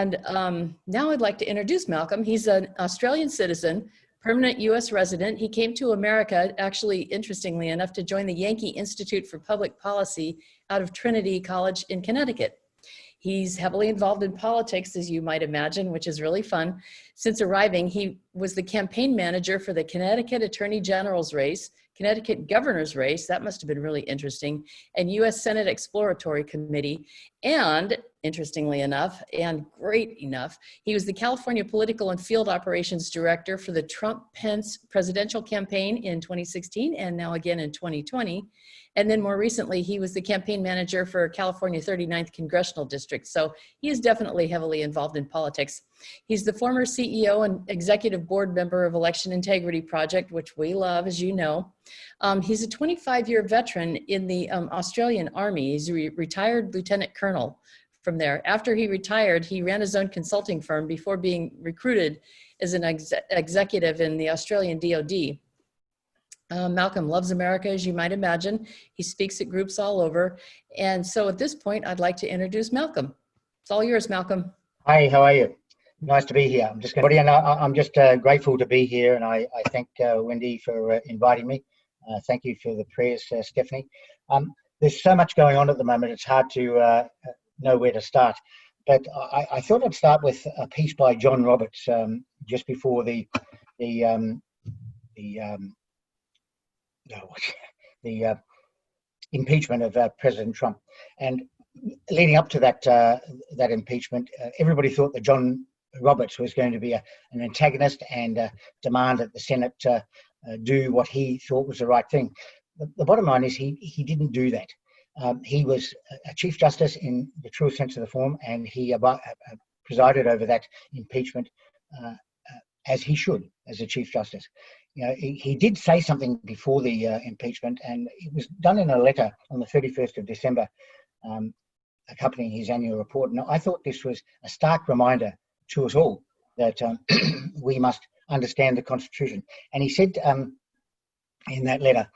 And now I'd like to introduce Malcolm. He's an Australian citizen, permanent US resident. He came to America, actually, interestingly enough, to join the Yankee Institute for Public Policy out of Trinity College in Connecticut. He's heavily involved in politics, as you might imagine, which is really fun. Since arriving, he was the campaign manager for the Connecticut Attorney General's race, Connecticut Governor's race, that must have been really interesting, and US Senate Exploratory Committee. And interestingly enough, and great enough, he was the California Political and Field Operations Director for the Trump-Pence presidential campaign in 2016 and now again in 2020. And then more recently, he was the campaign manager for California 39th Congressional District. So he is definitely heavily involved in politics. He's the former CEO and executive board member of Election Integrity Project, which we love, as you know. He's a 25-year veteran in the Australian Army. He's a retired lieutenant colonel from there. After he retired, he ran his own consulting firm before being recruited as an executive in the Australian DoD. Malcolm loves America, as you might imagine. He speaks at groups all over. And so at this point, I'd like to introduce Malcolm. It's all yours, Malcolm. Hi, how are you? Nice to be here. I'm just grateful to be here, and I thank Wendy for inviting me. Thank you for the prayers, Stephanie. There's so much going on at the moment, it's hard to know where to start. But I thought I'd start with a piece by John Roberts just before the impeachment of President Trump. And leading up to that impeachment, everybody thought that John Roberts was going to be an antagonist and demand that the Senate do what he thought was the right thing. The bottom line is he didn't do that. He was a Chief Justice in the true sense of the form, and he presided over that impeachment as he should, as a Chief Justice. You know, he did say something before the impeachment, and it was done in a letter on the 31st of December, accompanying his annual report. And I thought this was a stark reminder to us all that we must understand the Constitution. And he said in that letter,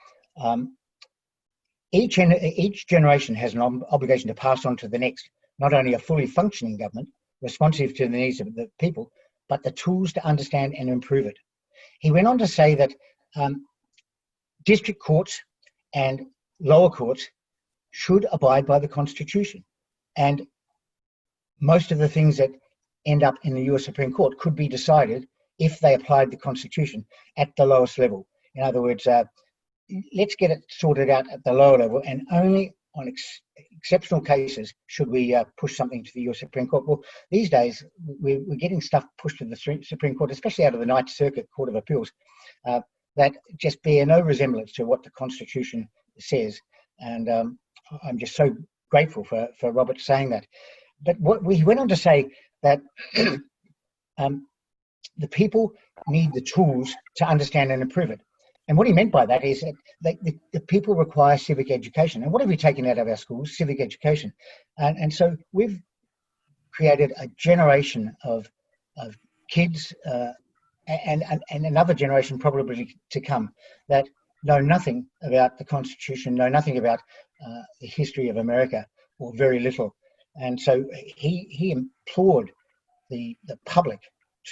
each generation has an obligation to pass on to the next, not only a fully functioning government, responsive to the needs of the people, but the tools to understand and improve it. He went on to say that district courts and lower courts should abide by the Constitution. And most of the things that end up in the US Supreme Court could be decided if they applied the Constitution at the lowest level. In other words, let's get it sorted out at the lower level, and only on exceptional cases should we push something to the US Supreme Court. Well, these days, we're getting stuff pushed to the Supreme Court, especially out of the Ninth Circuit Court of Appeals, that just bear no resemblance to what the Constitution says. And I'm just so grateful for Robert saying that. But he went on to say that the people need the tools to understand and improve it. And what he meant by that is that the people require civic education. And what have we taken out of our schools? Civic education. And so we've created a generation of kids and another generation probably to come that know nothing about the Constitution, know nothing about the history of America, or very little. And so he implored the public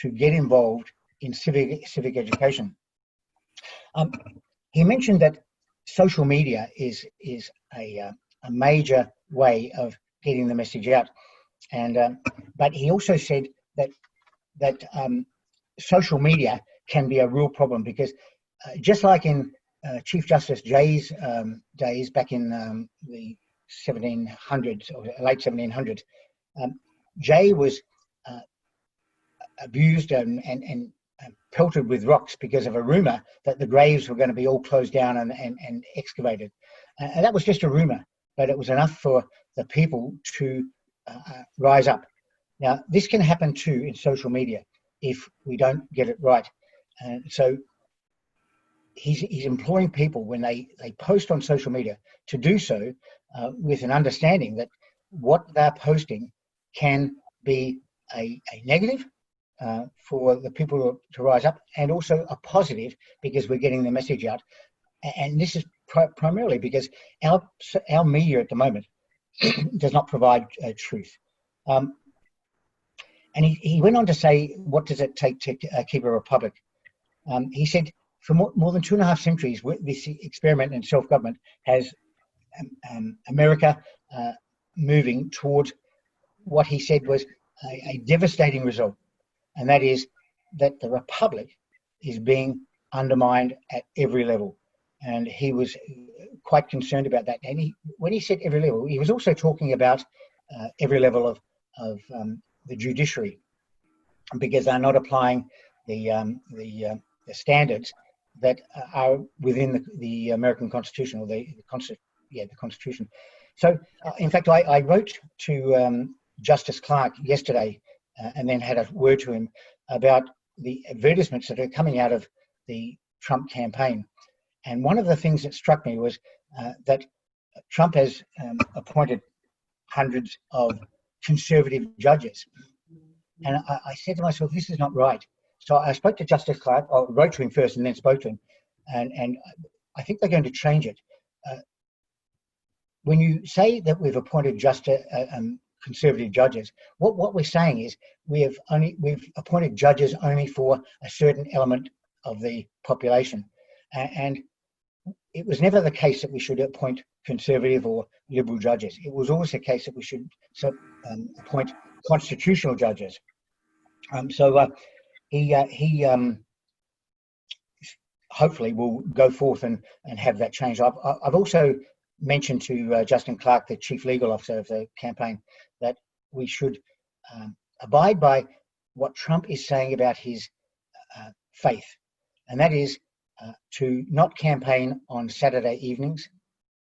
to get involved in civic education. He mentioned that social media is a major way of getting the message out, and but he also said that social media can be a real problem because just like in Chief Justice Jay's days back in the 1700s or late 1700s, Jay was abused and pelted with rocks because of a rumor that the graves were going to be all closed down and excavated. And that was just a rumor, but it was enough for the people to rise up. Now, this can happen too in social media if we don't get it right. And so he's imploring people when they post on social media to do so with an understanding that what they're posting can be a negative for the people to rise up, and also a positive because we're getting the message out. And this is primarily because our media at the moment does not provide truth. And he went on to say, what does it take to keep a republic? He said, for more than 2.5 centuries, this experiment in self-government has America moving towards what he said was a devastating result, and that is that the republic is being undermined at every level. And he was quite concerned about that. And when he said every level, he was also talking about every level of the judiciary, because they're not applying the standards that are within the American Constitution, or the Constitution. So, in fact, I wrote to Justice Clark yesterday, and then had a word to him about the advertisements that are coming out of the Trump campaign. And one of the things that struck me was that Trump has appointed hundreds of conservative judges. And I said to myself, this is not right. So I spoke to Justice Clark, I wrote to him first and then spoke to him. And I think they're going to change it. When you say that we've appointed conservative judges, what we're saying is we've appointed judges only for a certain element of the population. And it was never the case that we should appoint conservative or liberal judges. It was always the case that we should appoint constitutional judges. He hopefully will go forth and have that change. I've also mentioned to Justin Clark, the chief legal officer of the campaign, that we should abide by what Trump is saying about his faith, and that is to not campaign on Saturday evenings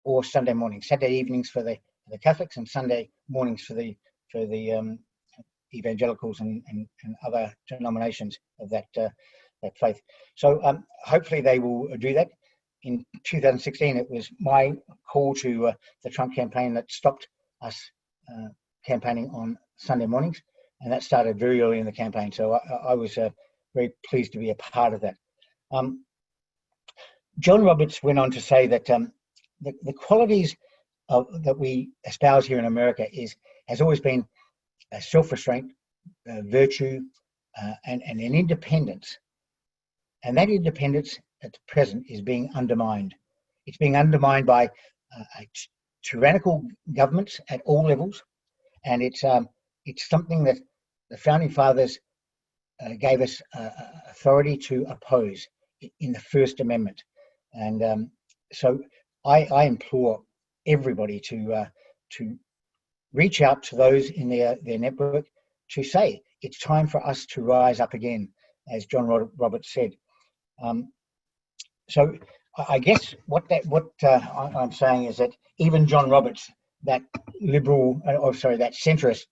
or Sunday mornings. Saturday evenings for the Catholics, and Sunday mornings for the evangelicals and other denominations of that faith. So hopefully they will do that. In 2016, it was my call to the Trump campaign that stopped us campaigning on Sunday mornings, and that started very early in the campaign. So I was very pleased to be a part of that. John Roberts went on to say that the qualities that we espouse here in America has always been self-restraint, virtue, and an independence. And that independence at present is being undermined. It's being undermined by tyrannical governments at all levels, and it's something that the founding fathers gave us authority to oppose in the First Amendment. And so I implore everybody to reach out to those in their network to say it's time for us to rise up again, as John Roberts said. So I guess what I'm saying is that even John Roberts, that that centrist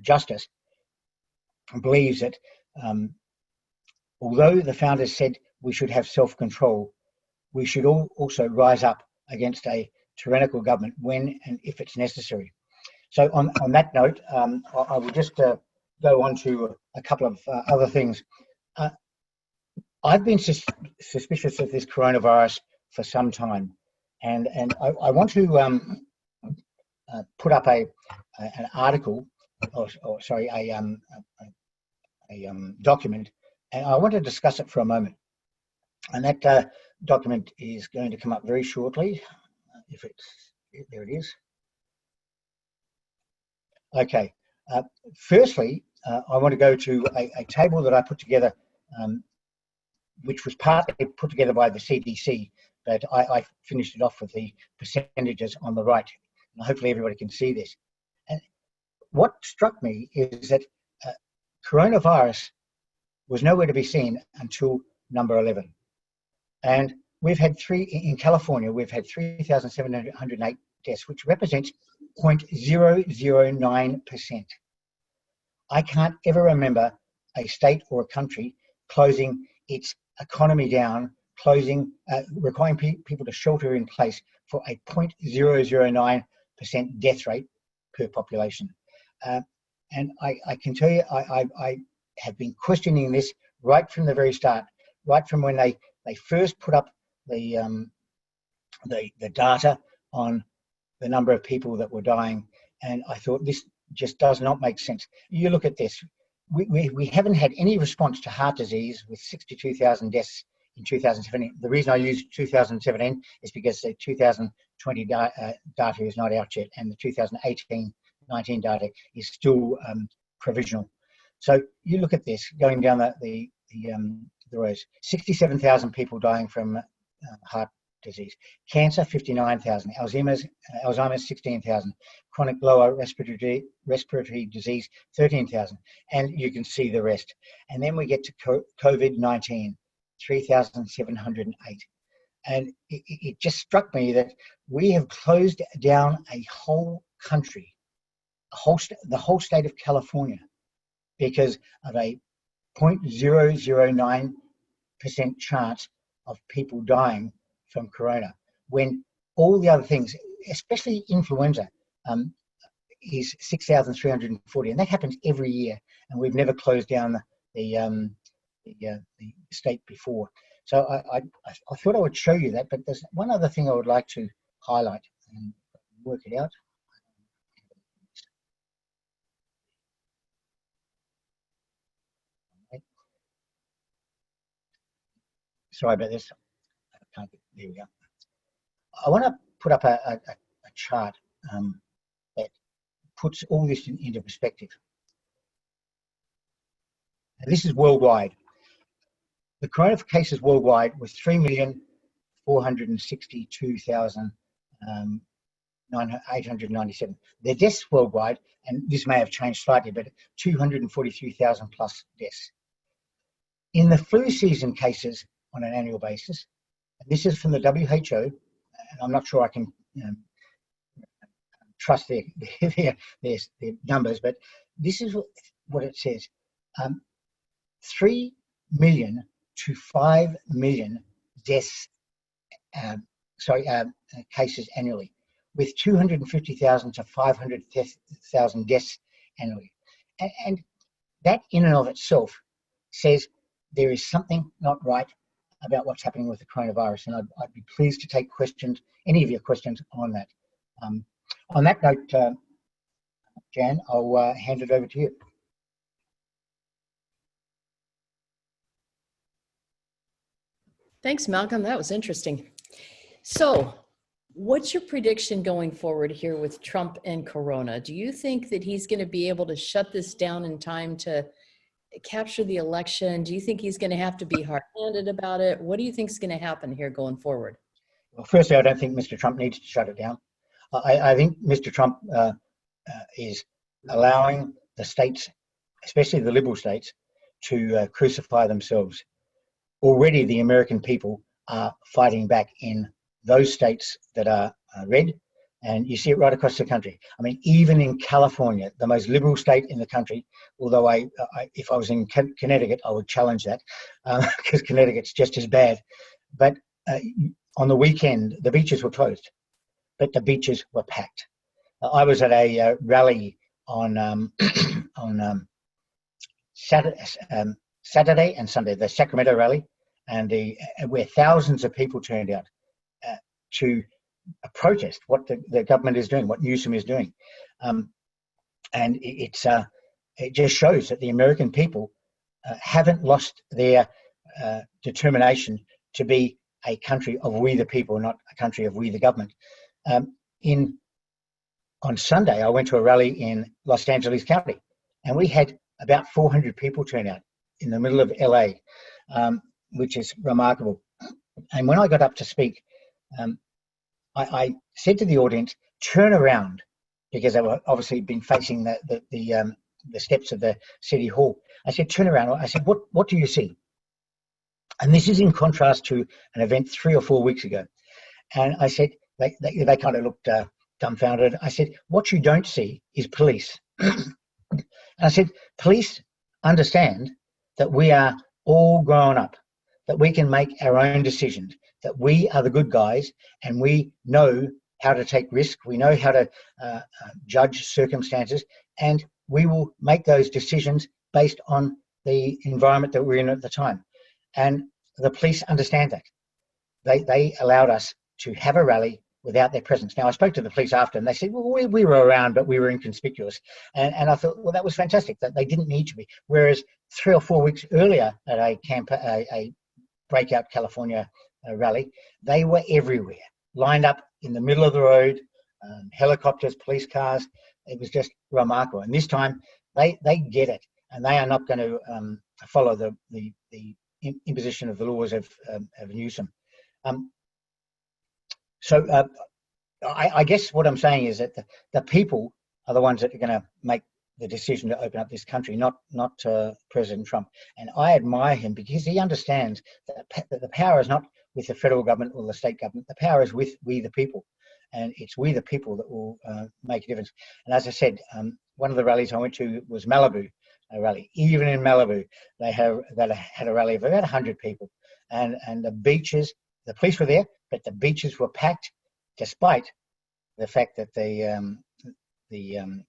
justice, believes that although the founders said we should have self-control, we should also rise up against a tyrannical government when and if it's necessary. So on that note, I will just go on to a couple of other things. I've been suspicious of this coronavirus for some time, and I want to put up an article, a document, and I want to discuss it for a moment. And that document is going to come up very shortly. There it is. Okay. Firstly, I want to go to a table that I put together, which was partly put together by the CDC, but I finished it off with the percentages on the right. And hopefully everybody can see this. And what struck me is that coronavirus was nowhere to be seen until number 11. And we've had in California, we've had 3,708 deaths, which represents 0.009%. I can't ever remember a state or a country closing its economy down, requiring people to shelter in place for a 0.009% death rate per population. And I can tell you, I have been questioning this right from the very start, right from when they first put up the data on the number of people that were dying, and I thought this just does not make sense. You look at this. We haven't had any response to heart disease with 62,000 deaths in 2017. The reason I use 2017 is because the 2020 data is not out yet, and the 2018-19 data is still provisional. So you look at this going down the rows. 67,000 people dying from heart disease. Cancer, 59,000. Alzheimer's 16,000. Chronic lower respiratory disease, 13,000. And you can see the rest. And then we get to COVID-19, 3,708. And it just struck me that we have closed down a whole country, the whole state of California, because of a 0.009% chance of people dying from corona, when all the other things, especially influenza, is 6,340, and that happens every year, and we've never closed down the state before. So I thought I would show you that, but there's one other thing I would like to highlight and work it out. Sorry about this. There we go. I want to put up a chart that puts all this into perspective. And this is worldwide. The corona cases worldwide was 3,462,897. The deaths worldwide, and this may have changed slightly, but 243,000 plus deaths. In the flu season cases on an annual basis, and this is from the WHO, and I'm not sure I can trust their numbers, but this is what it says. 3 million to 5 million deaths, cases annually, with 250,000 to 500,000 deaths annually. And that in and of itself says there is something not right about what's happening with the coronavirus, and I'd be pleased to take questions, any of your questions on that. On that note, Jan, I'll hand it over to you. Thanks, Malcolm. That was interesting. So, what's your prediction going forward here with Trump and Corona? Do you think that he's going to be able to shut this down in time to capture the election? Do you think he's going to have to be hard-handed about it? What do you think is going to happen here going forward? Well, firstly, I don't think Mr. Trump needs to shut it down. I think Mr. Trump is allowing the states, especially the liberal states, to crucify themselves. Already the American people are fighting back in those states that are red, and you see it right across the country. I mean, even in California, the most liberal state in the country, although if I was in Connecticut, I would challenge that, because Connecticut's just as bad. But on the weekend, the beaches were closed, but the beaches were packed. I was at a rally on Saturday and Sunday, the Sacramento rally, and where thousands of people turned out to protest what the government is doing, what Newsom is doing, and it just shows that the American people haven't lost their determination to be a country of we the people, not a country of we the government. On Sunday, I went to a rally in Los Angeles County, and we had about 400 people turn out in the middle of LA, which is remarkable. And when I got up to speak, I said to the audience, turn around, because they were obviously been facing the steps of the city hall. I said, turn around. I said, what do you see? And this is in contrast to an event 3 or 4 weeks ago. And I said, they kind of looked dumbfounded. I said, what you don't see is police. And I said, police understand that we are all grown up, that we can make our own decisions, that we are the good guys, and we know how to take risk, we know how to judge circumstances, and we will make those decisions based on the environment that we're in at the time. And the police understand that. They allowed us to have a rally without their presence. Now, I spoke to the police after, and they said, well, we were around, but we were inconspicuous. And I thought, well, that was fantastic, that they didn't need to be. Whereas 3 or 4 weeks earlier at a breakout California rally, they were everywhere, lined up in the middle of the road, helicopters, police cars. It was just remarkable. And this time, they get it, and they are not going to follow the imposition of the laws of Newsom. So I guess what I'm saying is that the people are the ones that are going to make the decision to open up this country, not President Trump. And I admire him because he understands that the power is not with the federal government or the state government. The power is with we the people, and it's we the people that will make a difference. And as I said, one of the rallies I went to was Malibu rally. Even in Malibu, they had a rally of about 100 people, and the beaches. The police were there, but the beaches were packed, despite the fact that the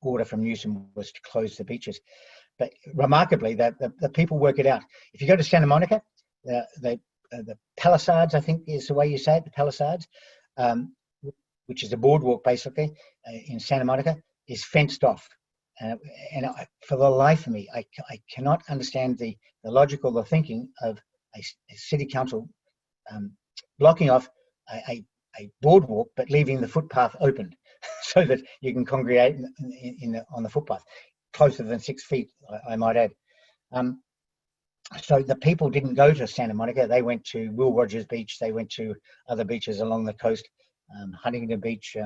order from Newsom was to close the beaches. But remarkably, the people work it out. If you go to Santa Monica, the Palisades, I think is the way you say it, the Palisades, which is a boardwalk basically in Santa Monica, is fenced off. And for the life of me, I cannot understand the logic or the thinking of a city council blocking off a boardwalk but leaving the footpath open so that you can congregate on the footpath closer than 6 feet, I might add. So the people didn't go to Santa Monica. They went to Will Rogers Beach. They went to other beaches along the coast, Huntington Beach,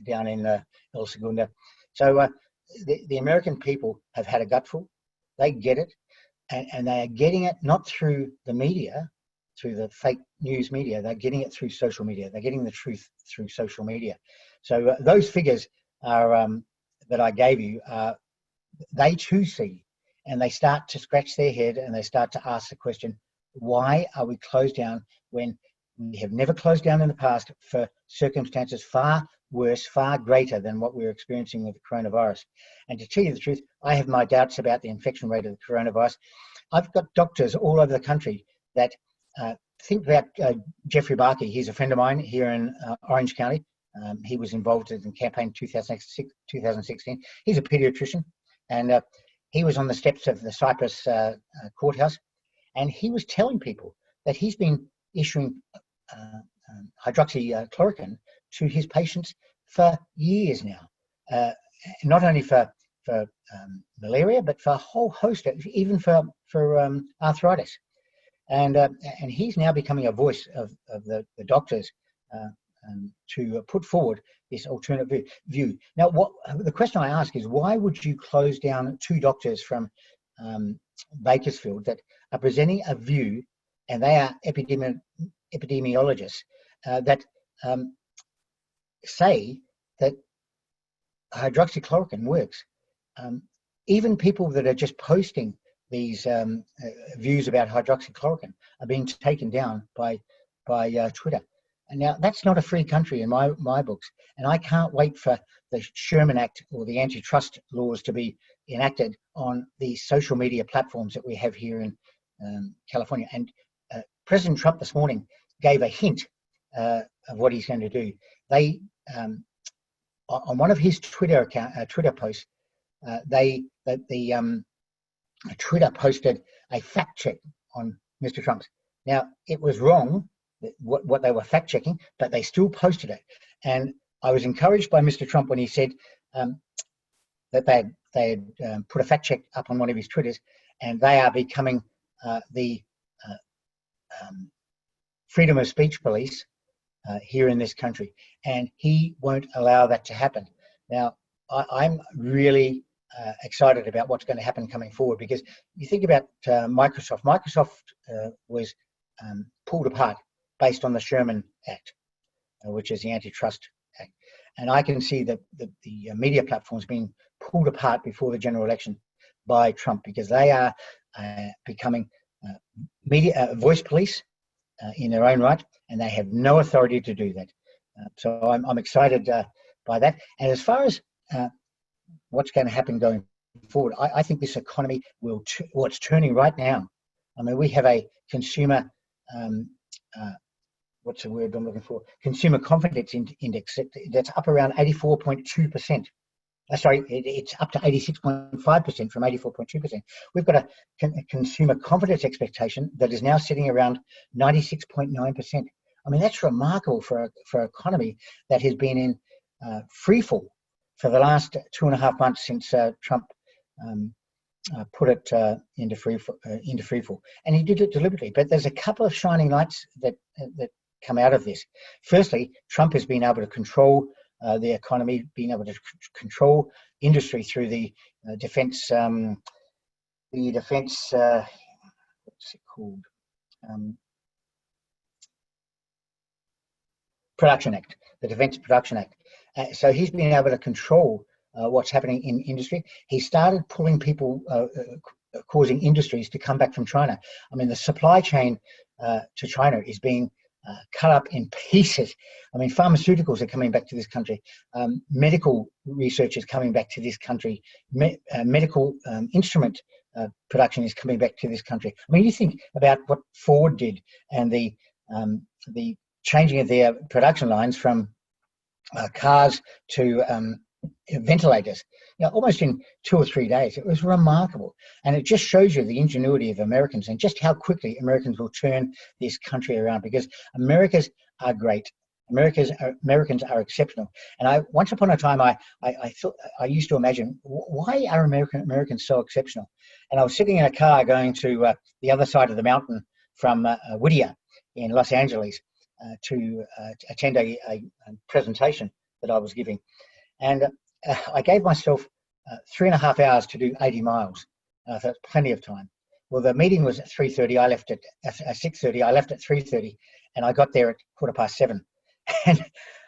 down in El Segundo. So the American people have had a gutful. They get it, and they are getting it not through the media, through the fake news media. They're getting it through social media. They're getting the truth through social media. So those figures are that I gave you, they too see, and they start to scratch their head and they start to ask the question, why are we closed down when we have never closed down in the past for circumstances far worse, far greater than what we're experiencing with the coronavirus? And to tell you the truth, I have my doubts about the infection rate of the coronavirus. I've got doctors all over the country that think about Jeffrey Barkey. He's a friend of mine here in Orange County. He was involved in the campaign 2016. He's a pediatrician, and he was on the steps of the Cyprus courthouse, and he was telling people that he's been issuing hydroxychloroquine to his patients for years now, not only for malaria, but for a whole host, even for arthritis. And he's now becoming a voice of the doctors to put forward this alternative view. Now, the question I ask is, why would you close down 2 doctors from Bakersfield that are presenting a view, and they are epidemiologists that say that hydroxychloroquine works? Even people that are just posting these views about hydroxychloroquine are being taken down by Twitter. And now that's not a free country in my books. And I can't wait for the Sherman Act or the antitrust laws to be enacted on the social media platforms that we have here in California. And President Trump this morning gave a hint of what he's going to do. They on one of his Twitter posts, Twitter posted a fact check on Mr. Trump's. Now, it was wrong, what they were fact checking, but they still posted it. And I was encouraged by Mr. Trump when he said that they had put a fact check up on one of his Twitters, and they are becoming the freedom of speech police here in this country. And he won't allow that to happen. Now, I'm really excited about what's going to happen coming forward, because you think about Microsoft. Microsoft was pulled apart based on the Sherman Act, which is the Antitrust Act. And I can see that the media platforms being pulled apart before the general election by Trump, because they are becoming media voice police in their own right, and they have no authority to do that. So I'm excited by that. And as far as what's going to happen going forward, I think this economy will, what's turning right now. I mean, we have a consumer what's the word I'm looking for? Consumer confidence index that's up around 84.2%. Sorry, it's up to 86.5% from 84.2%. We've got a consumer confidence expectation that is now sitting around 96.9%. I mean, that's remarkable for an economy that has been in free fall for the last 2.5 months since Trump put it into free fall, and he did it deliberately. But there's a couple of shining lights that come out of this. Firstly, Trump has been able to control the economy, being able to control industry through the defense. What's it called? Production Act, the Defense Production Act. So he's been able to control what's happening in industry. He started pulling people, causing industries to come back from China. I mean, the supply chain to China is being cut up in pieces. I mean, pharmaceuticals are coming back to this country. Medical research is coming back to this country. Medical instrument production is coming back to this country. I mean, you think about what Ford did and the changing of their production lines from cars to ventilators, almost in 2 or 3 days. It was remarkable. And it just shows you the ingenuity of Americans and just how quickly Americans will turn this country around, because Americans are great. Americans are exceptional. And once upon a time, I thought, I used to imagine, why are Americans so exceptional? And I was sitting in a car going to the other side of the mountain from Whittier in Los Angeles to attend a presentation that I was giving. And I gave myself 3.5 hours to do 80 miles. So that's plenty of time. Well, the meeting was at 3:30. I left at 6:30. I left at 3:30, and I got there at 7:15. And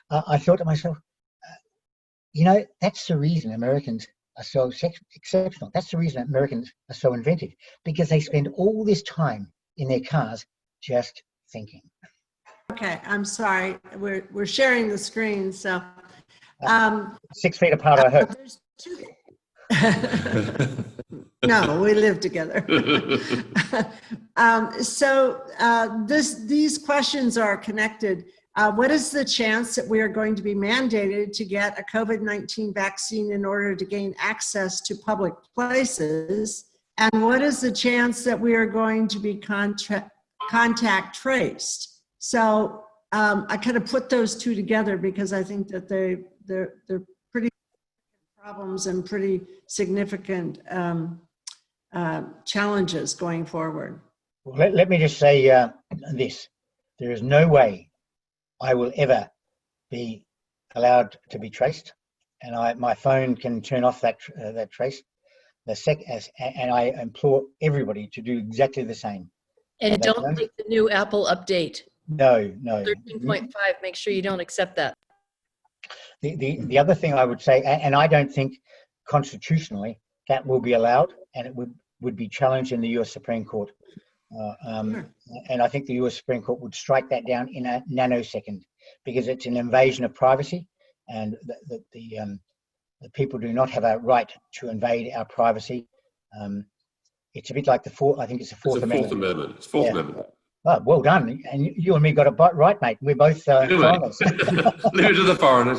I thought to myself, that's the reason Americans are so exceptional. That's the reason Americans are so inventive, because they spend all this time in their cars just thinking. Okay, I'm sorry. We're sharing the screen, so 6 feet apart, I hope. There's two. No, we live together. These questions are connected. What is the chance that we are going to be mandated to get a COVID-19 vaccine in order to gain access to public places? And what is the chance that we are going to be contact traced? So I kind of put those two together because I think that they're pretty problems and pretty significant challenges going forward. Well, let me just say this. There is no way I will ever be allowed to be traced, and my phone can turn off that trace. And I implore everybody to do exactly the same. And don't take the new Apple update. No. 13.5, make sure you don't accept that. The other thing I would say, and I don't think constitutionally that will be allowed, and it would be challenged in the US Supreme Court. And I think the US Supreme Court would strike that down in a nanosecond, because it's an invasion of privacy, and the people do not have a right to invade our privacy. It's a bit like I think it's the Fourth Amendment. It's Fourth Amendment. Oh, well done. And you and me got it right, mate. We're both foreigners. Leave it to the foreigners,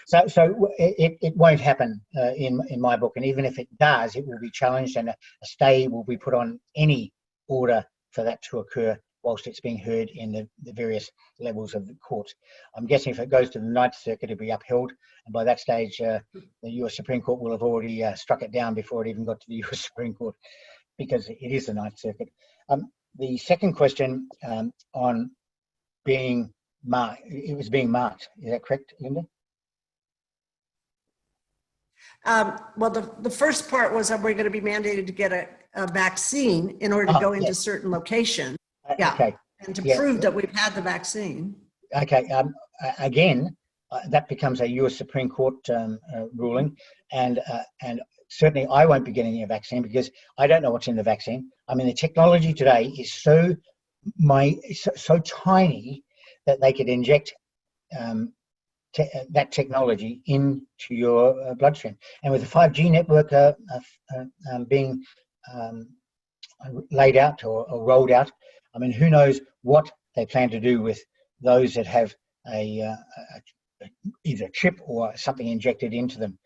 So it won't happen in my book. And even if it does, it will be challenged, and a stay will be put on any order for that to occur whilst it's being heard in the various levels of the courts. I'm guessing if it goes to the Ninth Circuit, it'll be upheld. And by that stage, the US Supreme Court will have already struck it down before it even got to the US Supreme Court, because it is the Ninth Circuit. The second question on being marked, it was being marked. Is that correct, Linda? Well, the first part was that we're going to be mandated to get a vaccine in order to go into certain locations. Yeah, okay. And to prove that we've had the vaccine. Okay. Again, that becomes a US Supreme Court ruling, and certainly I won't be getting a vaccine because I don't know what's in the vaccine. I mean, the technology today is so tiny that they could inject that technology into your bloodstream. And with the 5G network being laid out or rolled out, I mean, who knows what they plan to do with those that have either a chip or something injected into them.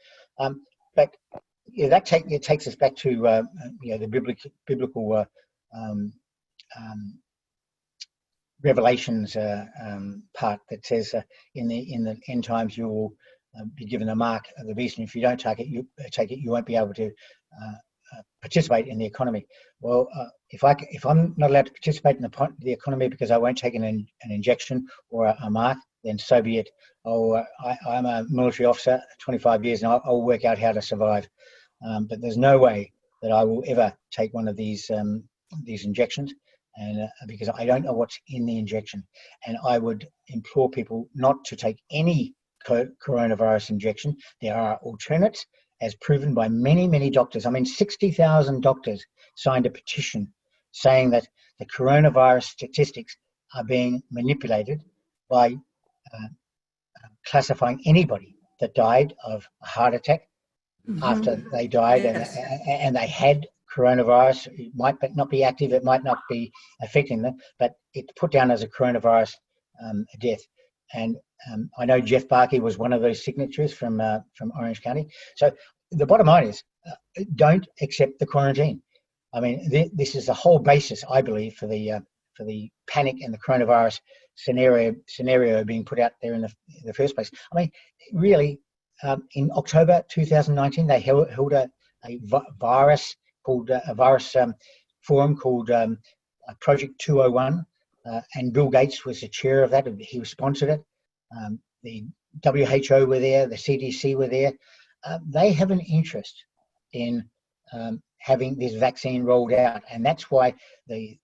But yeah, it takes us back to the biblical Revelations part that says in the end times you will be given a mark of the beast, and if you don't take it, you won't be able to participate in the economy. Well, if I'm not allowed to participate in the economy because I won't take an injection or a mark, then so be it. I'm a military officer, 25 years, and I'll work out how to survive. But there's no way that I will ever take one of these injections, and because I don't know what's in the injection. And I would implore people not to take any coronavirus injection. There are alternates, as proven by many, many doctors. I mean, 60,000 doctors signed a petition saying that the coronavirus statistics are being manipulated by classifying anybody that died of a heart attack after they died, Yes. and they had coronavirus. It might not be active, it might not be affecting them, but it's put down as a coronavirus death. And I know Jeff Barkey was one of those signatures from Orange County. So the bottom line is, don't accept the quarantine. I mean, this is the whole basis, I believe, for the panic and the coronavirus scenario being put out there in the first place. I mean, really, in October 2019, they held a virus forum called Project 201, and Bill Gates was the chair of that. He sponsored it. The WHO were there, the CDC were there. They have an interest in having this vaccine rolled out, and that's why the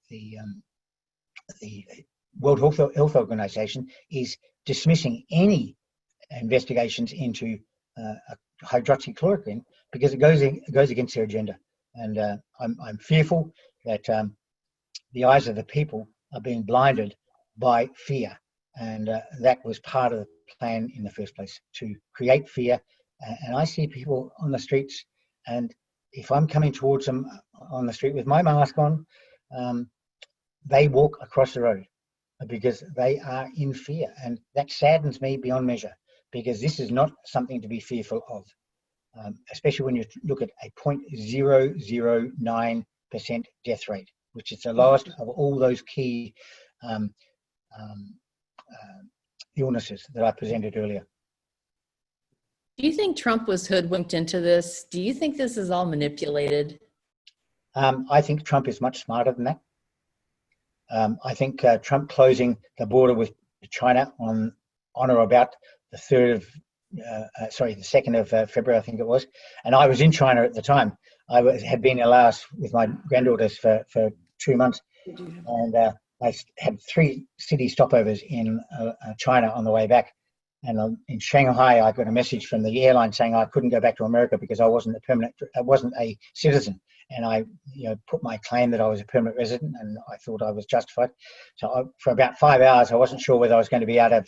World Health Organization is dismissing any investigations into hydroxychloroquine, because it goes against their agenda. And I'm fearful that the eyes of the people are being blinded by fear, and that was part of the plan in the first place, to create fear. And I see people on the streets, and if I'm coming towards them on the street with my mask on, they walk across the road because they are in fear, and that saddens me beyond measure, because this is not something to be fearful of, especially when you look at a 0.009% death rate, which is the lowest of all those key illnesses that I presented earlier. Do you think Trump was hoodwinked into this? Do you think this is all manipulated? I think Trump is much smarter than that. I think Trump closing the border with China on or about the 2nd of February, I think it was. And I was in China at the time. Had been in Laos with my granddaughters for 2 months. And I had 3 city stopovers in China on the way back. And in Shanghai, I got a message from the airline saying I couldn't go back to America because I wasn't a citizen. And I, put my claim that I was a permanent resident, and I thought I was justified. So for about 5 hours, I wasn't sure whether I was going to be able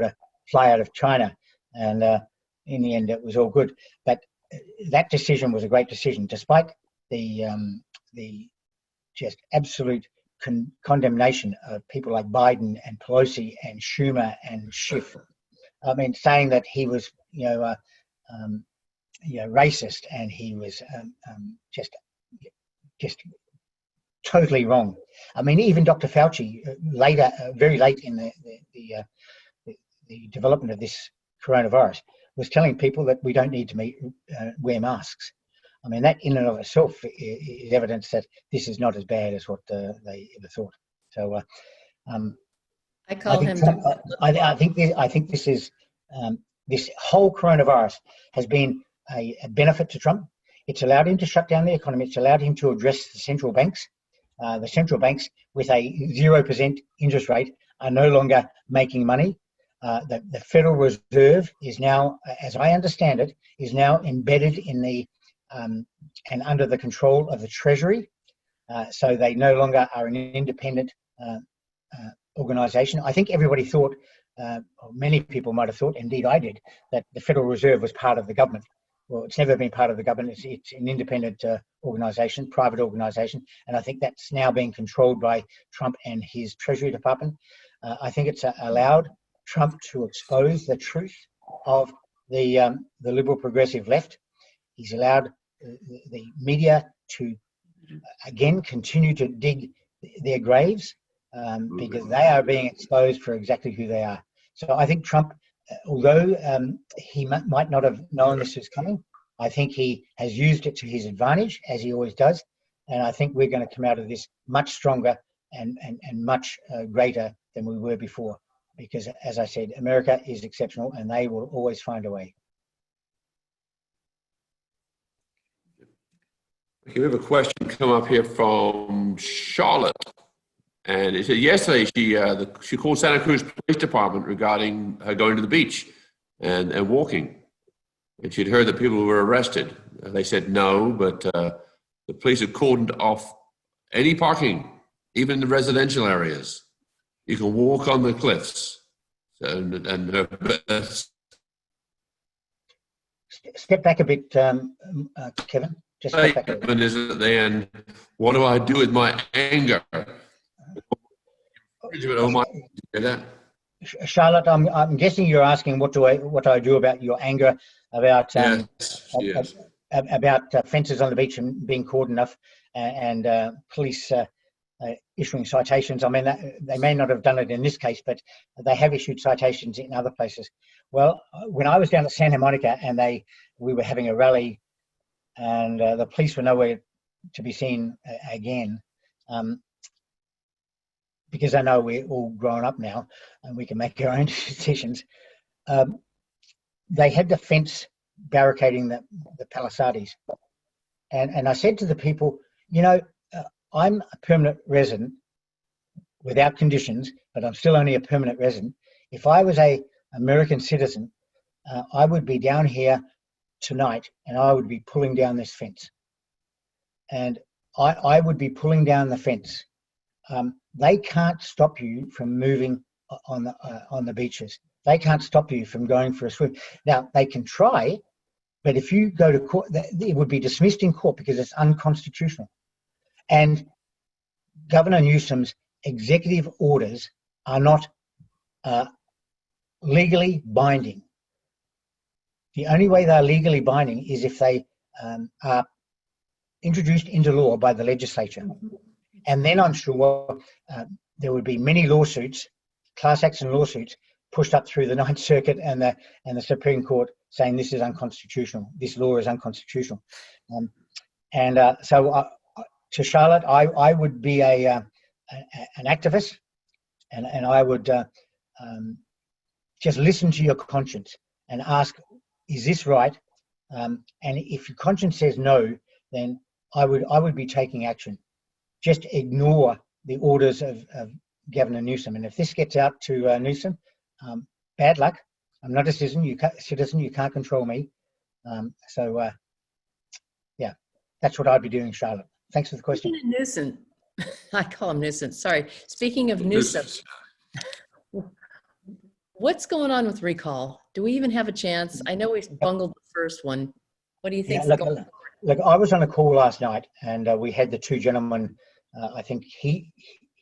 to fly out of China. And in the end, it was all good. But that decision was a great decision, despite the just absolute condemnation of people like Biden and Pelosi and Schumer and Schiff. I mean, saying that he was, racist, and he was just totally wrong. I mean, even Dr. Fauci later, very late in the development of this coronavirus, was telling people that we don't need to wear masks. I mean, that in and of itself is evidence that this is not as bad as what they ever thought. So, I call him. I think this is this whole coronavirus has been a benefit to Trump. It's allowed him to shut down the economy. It's allowed him to address the central banks. The central banks with a 0% interest rate are no longer making money. The Federal Reserve is now, as I understand it, is now embedded in the and under the control of the Treasury. So they no longer are an independent organisation. I think everybody thought, or many people might have thought, indeed I did, that the Federal Reserve was part of the government. well, it's never been part of the government. It's an independent organisation, private organisation, and I think that's now being controlled by Trump and his Treasury Department. I think it's allowed Trump to expose the truth of the liberal progressive left. He's allowed the media to again continue to dig their graves because they are being exposed for exactly who they are. So I think Trump, although he might not have known this was coming, I think he has used it to his advantage, as he always does. And I think we're going to come out of this much stronger and much greater than we were before. Because, as I said, America is exceptional and they will always find a way. Okay, we have a question come up here from Charlotte. And it said yesterday she called Santa Cruz Police Department regarding her going to the beach and walking. And she'd heard that people were arrested. They said no, but the police have cordoned off any parking, even in the residential areas. You can walk on the cliffs. And Step back a bit, Kevin. Just step back a bit. Is at the end, what do I do with my anger? Charlotte, I'm guessing you're asking what do I do about your anger about yes. About fences on the beach and being cordoned off and police issuing citations. I mean, they may not have done it in this case, but they have issued citations in other places. Well, when I was down at Santa Monica and we were having a rally and the police were nowhere to be seen again, because I know we're all grown up now and we can make our own decisions. They had the fence barricading the Palisades. And I said to the people, I'm a permanent resident without conditions, but I'm still only a permanent resident. If I was a American citizen, I would be down here tonight and I would be pulling down this fence. And I would be pulling down the fence. They can't stop you from moving on the beaches. They can't stop you from going for a swim. Now, they can try, but if you go to court, it would be dismissed in court because it's unconstitutional. And Governor Newsom's executive orders are not legally binding. The only way they're legally binding is if they are introduced into law by the legislature. And then I'm sure there would be many lawsuits, class action lawsuits, pushed up through the Ninth Circuit and the Supreme Court saying this is unconstitutional. This law is unconstitutional. So to Charlotte, I would be an activist, and I would just listen to your conscience and ask, is this right? And if your conscience says no, then I would be taking action. Just ignore the orders of Governor Newsom. And if this gets out to Newsom, bad luck. I'm not a citizen. You can't control me. Yeah, that's what I'd be doing, Charlotte. Thanks for the question. Speaking of Newsom, I call him Newsom. Sorry. Speaking of Newsom, what's going on with recall? Do we even have a chance? I know we bungled the first one. What do you think? Look, I was on a call last night, and we had the two gentlemen. I think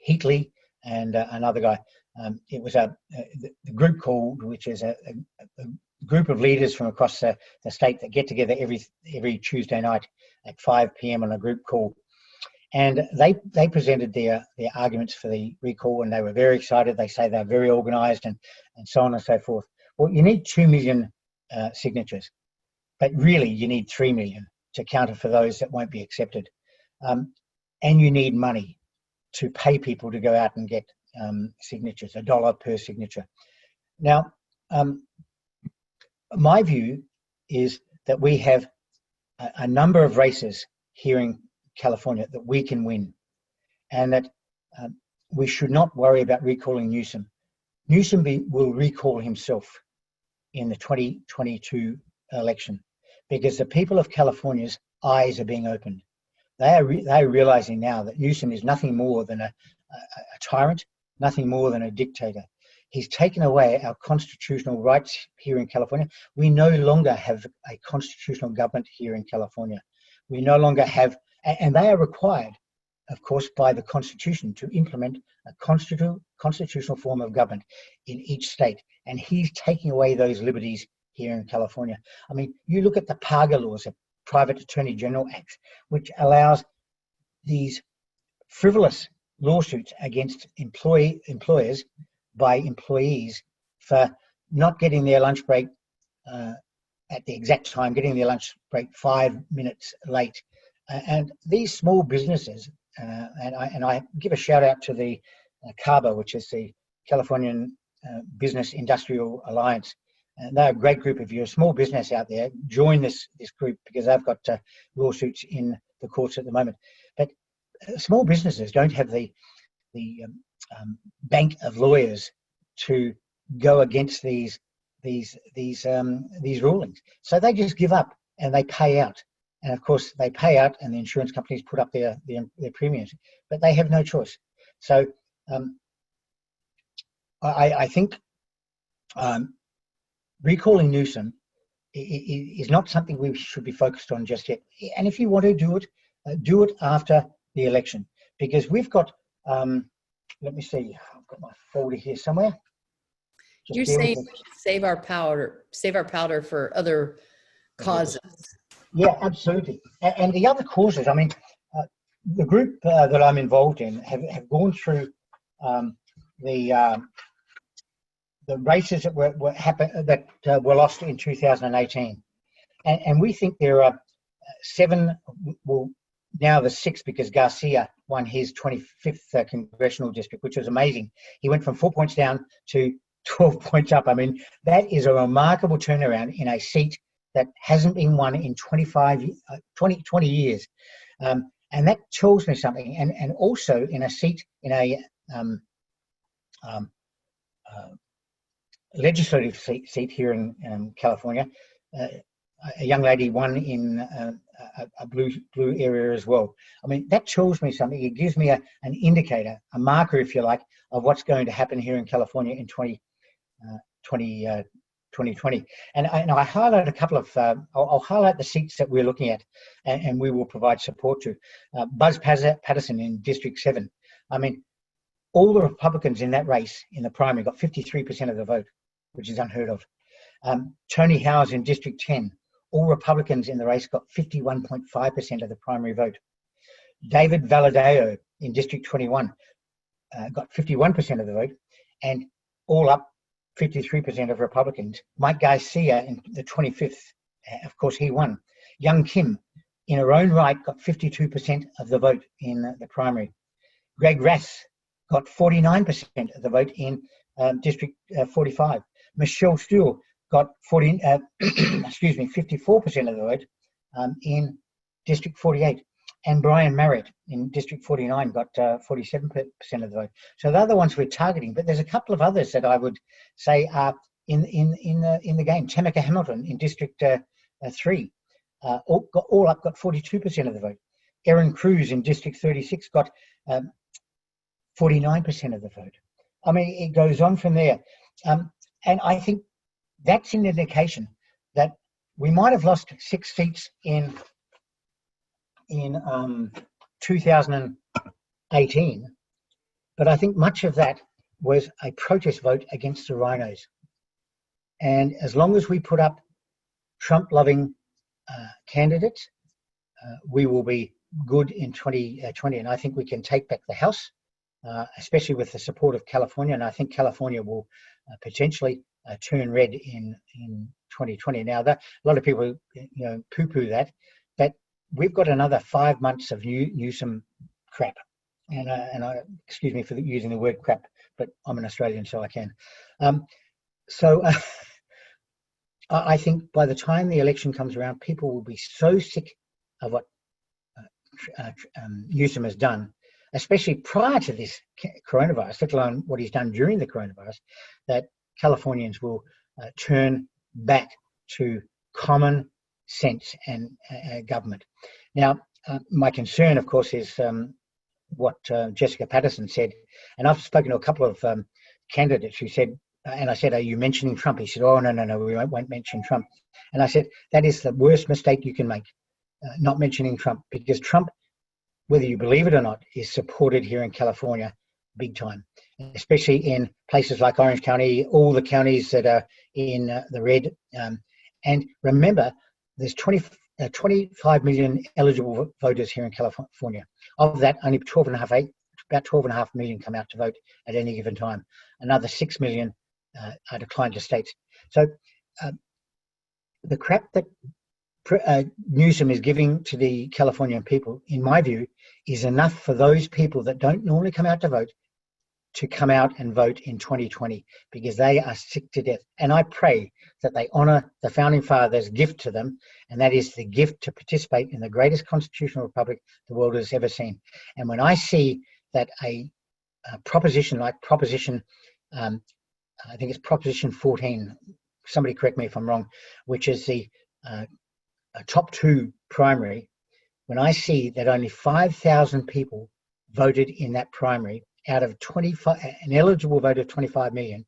Heatley and another guy. It was the group call, which is a group of leaders from across the state that get together every Tuesday night at 5 p.m. on a group call. And they presented their arguments for the recall, and they were very excited. They say they're very organised and so on and so forth. Well, you need 2 million signatures, but really you need 3 million to counter for those that won't be accepted. And you need money to pay people to go out and get signatures, $1 per signature. Now, my view is that we have a number of races here in California that we can win, and that we should not worry about recalling Newsom. Newsom will recall himself in the 2022 election because the people of California's eyes are being opened. They are realizing now that Newsom is nothing more than a tyrant, nothing more than a dictator. He's taken away our constitutional rights here in California. We no longer have a constitutional government here in California. We no longer have, and they are required, of course, by the Constitution to implement a constitutional form of government in each state. And he's taking away those liberties here in California. I mean, you look at the PAGA laws, the Private Attorney General Act, which allows these frivolous lawsuits against employers by employees for not getting their lunch break at the exact time, getting their lunch break 5 minutes late. And these small businesses, and I give a shout out to the CABA, which is the Californian Business Industrial Alliance. And they're a great group. If you're a small business out there, join this group, because they've got lawsuits in the courts at the moment. But small businesses don't have the bank of lawyers to go against these rulings. So they just give up and they pay out. And of course, they pay out, and the insurance companies put up their premiums, but they have no choice. So I think recalling Newsom is not something we should be focused on just yet. And if you want to do it after the election, because we've got. Let me see. I've got my folder here somewhere. You're saying we should save our powder for other causes. Yeah, absolutely. And the other causes, I mean, the group that I'm involved in have gone through the races that were lost in 2018, and we think there are 7. Well, now the 6th, because Garcia won his 25th congressional district, which was amazing. He went from 4 points down to 12 points up. I mean, that is a remarkable turnaround in a seat that hasn't been won in 20 years. And that tells me something. And also in a seat, in a legislative seat here in California, a young lady won in a blue area as well. I mean, that tells me something. It gives me an indicator, a marker, if you like, of what's going to happen here in California in 2020. And I highlight a couple of, I'll highlight the seats that we're looking at, and we will provide support to. Buzz Patterson in District 7. I mean, all the Republicans in that race in the primary got 53% of the vote, which is unheard of. Tony Howes in District 10. All Republicans in the race got 51.5% of the primary vote. David Valadao in District 21 got 51% of the vote, and all up 53% of Republicans. Mike Garcia in the 25th, of course, he won. Young Kim, in her own right, got 52% of the vote in the primary. Greg Rass got 49% of the vote in District 45. Michelle Stuhl got 54% of the vote in District 48. And Brian Marriott in District 49 got 47% of the vote. So they're the ones we're targeting, but there's a couple of others that I would say are in the game. Tamika Hamilton in District 3, all up got 42% of the vote. Erin Cruz in District 36 got 49% of the vote. I mean, it goes on from there. And I think that's an indication that we might have lost 6 seats in 2018, but I think much of that was a protest vote against the rhinos. And as long as we put up Trump-loving candidates, we will be good in 2020. And I think we can take back the House, especially with the support of California. And I think California will potentially turn red in 2020. Now, that a lot of people, poo-poo that, but we've got another 5 months of Newsom crap. And I excuse me for using the word crap, but I'm an Australian, so I can. I think by the time the election comes around, people will be so sick of what Newsom has done, especially prior to this coronavirus, let alone what he's done during the coronavirus, that Californians will turn back to common sense and government. Now, my concern, of course, is what Jessica Patterson said, and I've spoken to a couple of candidates who said, and I said, "Are you mentioning Trump?" He said, "Oh, no, we won't mention Trump." And I said, "That is the worst mistake you can make, not mentioning Trump, because Trump, whether you believe it or not, is supported here in California big time, especially in places like Orange County, all the counties that are in the red. And remember, there's 25 million eligible voters here in California. Of that, only about 12.5 million come out to vote at any given time. Another 6 million are declined to states. So the crap that Newsom is giving to the Californian people, in my view, is enough for those people that don't normally come out to vote to come out and vote in 2020, because they are sick to death. And I pray that they honour the Founding Fathers' gift to them, and that is the gift to participate in the greatest constitutional republic the world has ever seen. And when I see that a proposition like Proposition, I think it's Proposition 14, somebody correct me if I'm wrong, which is the top two primary, when I see that only 5,000 people voted in that primary out of an eligible vote of 25 million,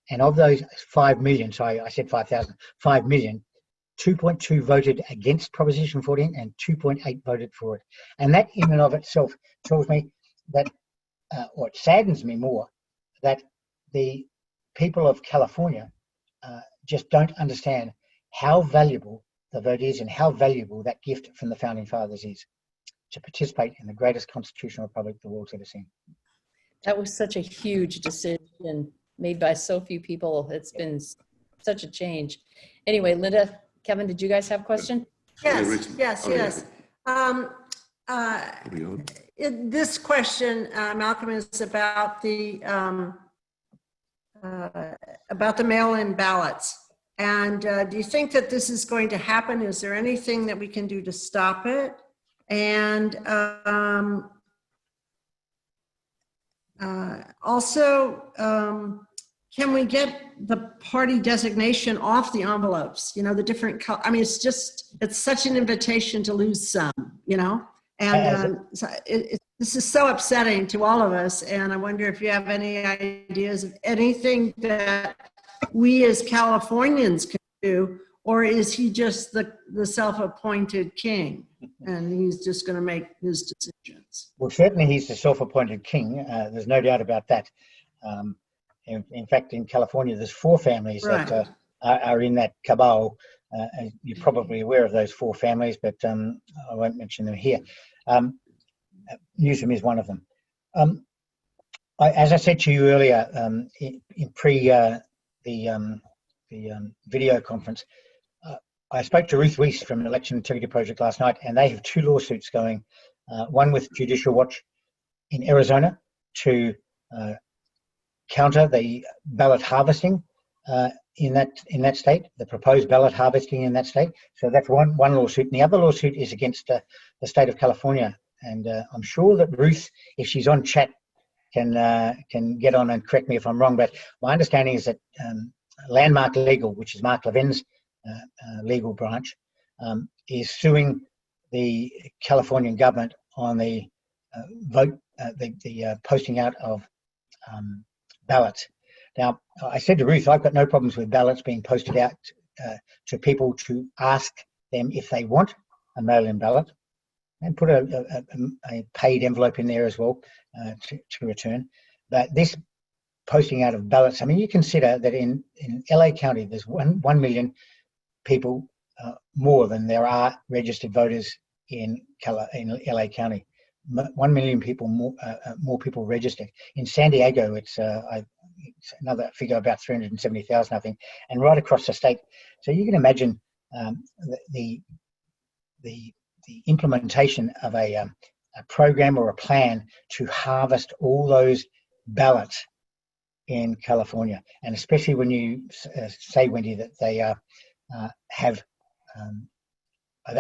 and of those 5 million, sorry, I said 5,000, 5 million, 2.2 voted against Proposition 14 and 2.8 voted for it. And that in and of itself tells me that, or it saddens me more, that the people of California just don't understand how valuable the vote is and how valuable that gift from the Founding Fathers is, to participate in the greatest constitutional republic the world's ever seen. That was such a huge decision made by so few people. It's been such a change. Anyway, Linda, Kevin, did you guys have a question? Yes. This question, Malcolm, is about the mail-in ballots. And do you think that this is going to happen? Is there anything that we can do to stop it? And also, can we get the party designation off the envelopes? You know, the different color. I mean, it's such an invitation to lose some, you know? And so this is so upsetting to all of us. And I wonder if you have any ideas of anything that we as Californians can do, or is he just the self-appointed king and he's just going to make his decisions? Well, certainly he's the self-appointed king. There's no doubt about that. In fact, in California, there's 4 families that are in that cabal. You're probably aware of those 4 families, but I won't mention them here. Newsom is one of them. As I said to you earlier, in the video conference, I spoke to Ruth Weiss from Election Integrity Project last night, and they have 2 lawsuits going. One with Judicial Watch in Arizona to counter the ballot harvesting in that state, the proposed ballot harvesting in that state. So that's one lawsuit. And the other lawsuit is against the state of California. And I'm sure that Ruth, if she's on chat, can get on and correct me if I'm wrong. But my understanding is that Landmark Legal, which is Mark Levin's legal branch, is suing the Californian government on the posting out of ballots. Now, I said to Ruth, I've got no problems with ballots being posted out to people to ask them if they want a mail-in ballot, and put a paid envelope in there as well to return. But this posting out of ballots, I mean, you consider that in LA County, there's 1 million people more than there are registered voters in LA County. 1 million people more people registered. In San Diego, it's another figure, about 370,000, I think, and right across the state. So you can imagine the implementation of a program or a plan to harvest all those ballots in California, and especially when you say, Wendy, that they have,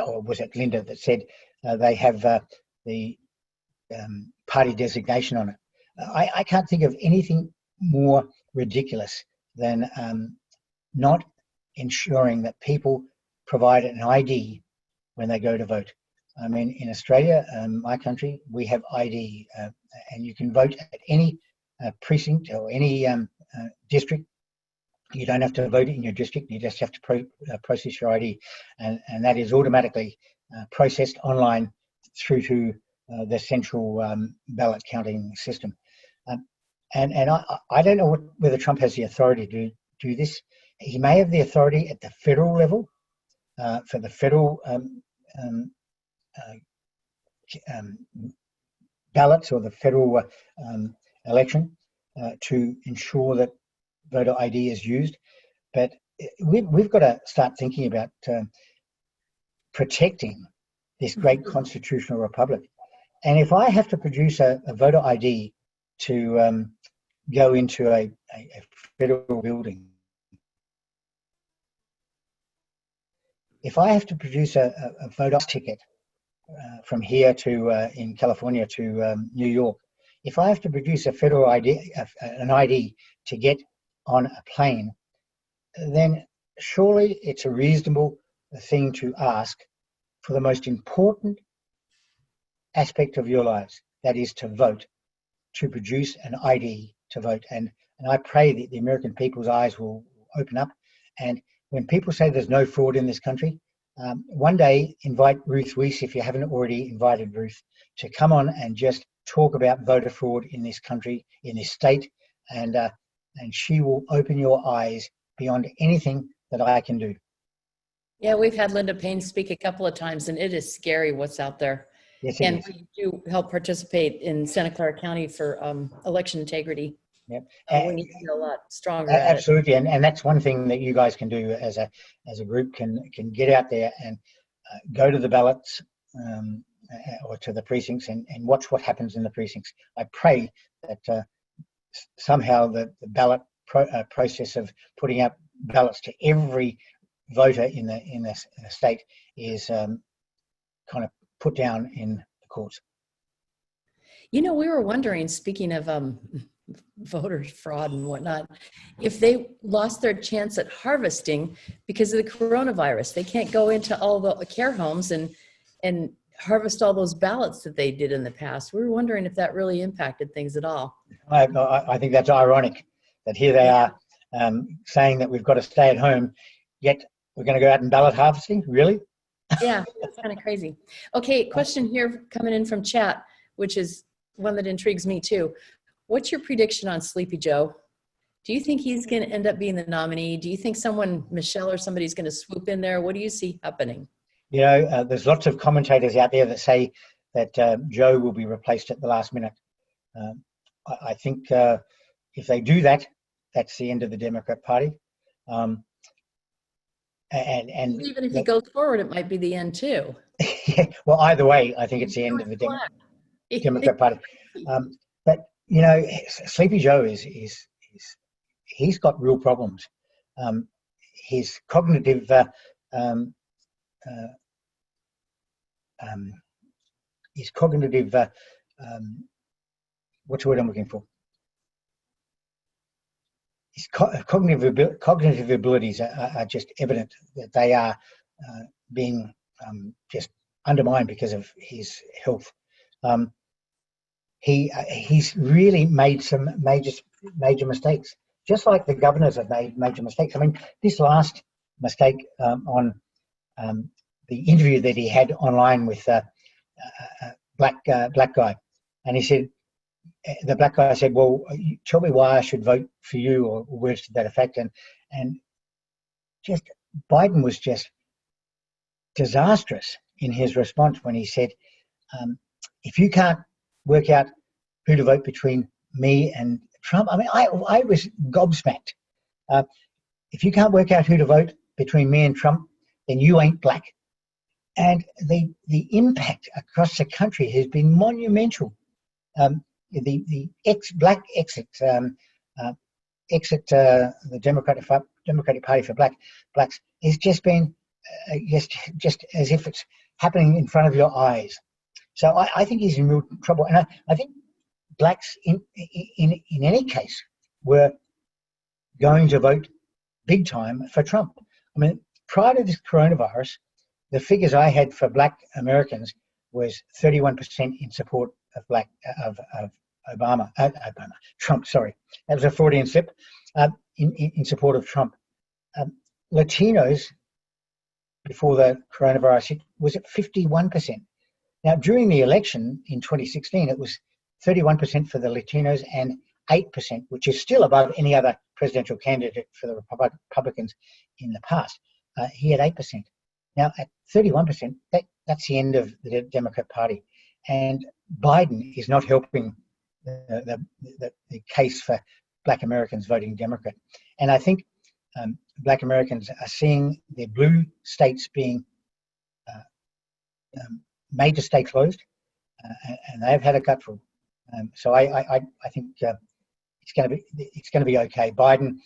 or was it Linda that said they have the party designation on it. I can't think of anything more ridiculous than not ensuring that people provide an ID when they go to vote. I mean, in Australia, my country, we have ID, and you can vote at any precinct or any district. You don't have to vote in your district. You just have to process your ID, and that is automatically processed online through to the central ballot counting system. And I don't know whether Trump has the authority to do this. He may have the authority at the federal level for the federal ballots or the federal election to ensure that voter ID is used. But we've got to start thinking about protecting this great constitutional republic. And if I have to produce a voter ID to go into a federal building, if I have to produce a voter ticket from here to in California to New York, if I have to produce a federal ID, an ID to get on a plane, then surely it's a reasonable thing to ask for the most important aspect of your lives, that is to vote, to produce an ID to vote. And I pray that the American people's eyes will open up. And when people say there's no fraud in this country, one day invite Ruth Weiss, if you haven't already invited Ruth, to come on and just talk about voter fraud in this country, in this state, and she will open your eyes beyond anything that I can do. Yeah, we've had Linda Payne speak a couple of times, and it is scary what's out there. Yes, it and is. we do help participate in Santa Clara County for election integrity. Yep. We need to be a lot stronger at Absolutely, and that's one thing that you guys can do as a group, can get out there and go to the ballots or to the precincts and watch what happens in the precincts. I pray that somehow the ballot process of putting out ballots to every voter in the state is kind of put down in the courts. You know, we were wondering, speaking of voter fraud and whatnot, if they lost their chance at harvesting because of the coronavirus. They can't go into all the care homes and harvest all those ballots that they did in the past. We were wondering if that really impacted things at all. I think that's ironic that here they are saying that we've got to stay at home, yet we're going to go out and ballot harvesting? Really? Yeah, that's kind of crazy. Okay, question here coming in from chat, which is one that intrigues me too. What's your prediction on Sleepy Joe? Do you think he's going to end up being the nominee? Do you think Michelle or somebody's going to swoop in there? What do you see happening? You know, there's lots of commentators out there that say that Joe will be replaced at the last minute. I think if they do that, that's the end of the Democrat Party. And even if he goes forward, it might be the end too. Yeah, well, either way, I think it's the end of the Democrat Party. But you know, Sleepy Joe he's got real problems. His cognitive what's the word I'm looking for? His cognitive abilities are just evident that they are being just undermined because of his health. He's really made some major mistakes, just like the governors have made major mistakes. I mean, this last mistake on the interview that he had online with a black guy, and he said, the black guy said, well, tell me why I should vote for you, or words to that effect. And just Biden was just disastrous in his response when he said, if you can't work out who to vote between me and Trump, I mean, I was gobsmacked. If you can't work out who to vote between me and Trump, then you ain't black. And the impact across the country has been monumental. The black exit the Democratic Party for blacks has just been just as if it's happening in front of your eyes. So I think he's in real trouble, and I think blacks in any case were going to vote big time for Trump. I mean, prior to this coronavirus, the figures I had for black Americans was 31% in support of Trump, sorry. That was a Freudian slip, in support of Trump. Latinos, before the coronavirus hit, was at 51%. Now, during the election in 2016, it was 31% for the Latinos and 8%, which is still above any other presidential candidate for the Republicans in the past. He had 8%. Now, at 31%, that's the end of the Democrat Party. And Biden is not helping the case for Black Americans voting Democrat. And I think Black Americans are seeing their blue states being made to stay closed, and they've had a cutful. So I think it's going to be okay. Biden,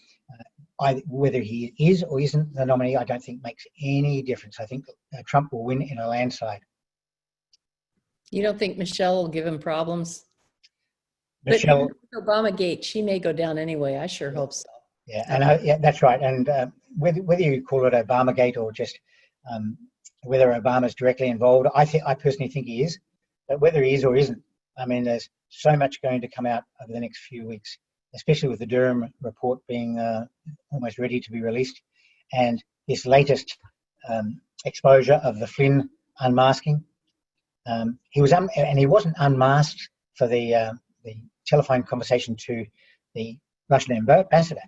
whether he is or isn't the nominee, I don't think makes any difference. I think Trump will win in a landslide. You don't think Michelle will give him problems? Michelle, but Obamagate, she may go down anyway. I sure hope so. Yeah, and yeah, that's right. And whether you call it Obamagate or just whether Obama's directly involved, I personally think he is. But whether he is or isn't, I mean, there's so much going to come out over the next few weeks, especially with the Durham report being almost ready to be released, and this latest exposure of the Flynn unmasking. He wasn't unmasked for the telephone conversation to the Russian ambassador.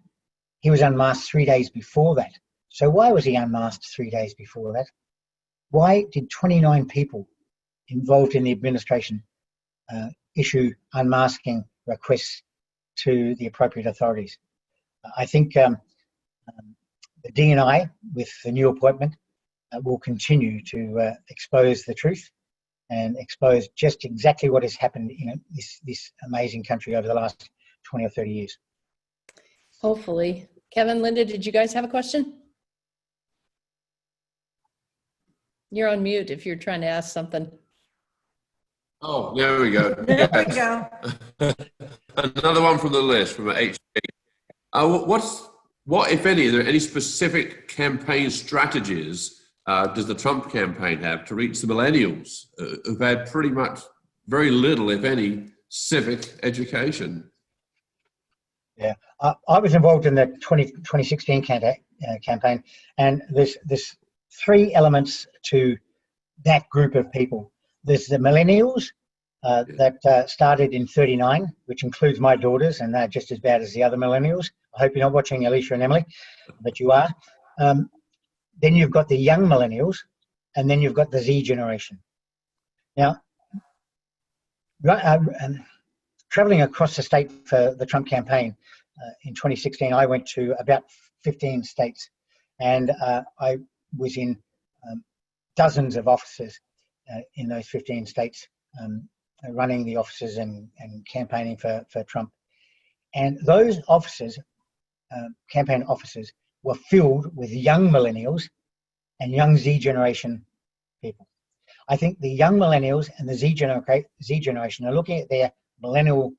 He was unmasked 3 days before that. So why was he unmasked 3 days before that? Why did 29 people involved in the administration issue unmasking requests to the appropriate authorities? I think the DNI, with the new appointment, will continue to expose the truth and expose just exactly what has happened in this amazing country over the last 20 or 30 years. Hopefully. Kevin, Linda, did you guys have a question? You're on mute if you're trying to ask something. Oh, there we go. There we go. Another one from the list from HG. What, if any, are there any specific campaign strategies does the Trump campaign have to reach the millennials who've had pretty much very little, if any, civic education? Yeah, I was involved in the 2016 campaign, and there's three elements to that group of people. There's the millennials that started in '39, which includes my daughters, and they're just as bad as the other millennials. I hope you're not watching, Alicia and Emily, but you are. Then you've got the young millennials, and then you've got the Z generation. Now, traveling across the state for the Trump campaign in 2016, I went to about 15 states, and I was in dozens of offices in those 15 states, running the offices and campaigning for Trump. And those offices, campaign offices, were filled with young millennials and young Z generation people. I think the young millennials and the Z generation are looking at their millennial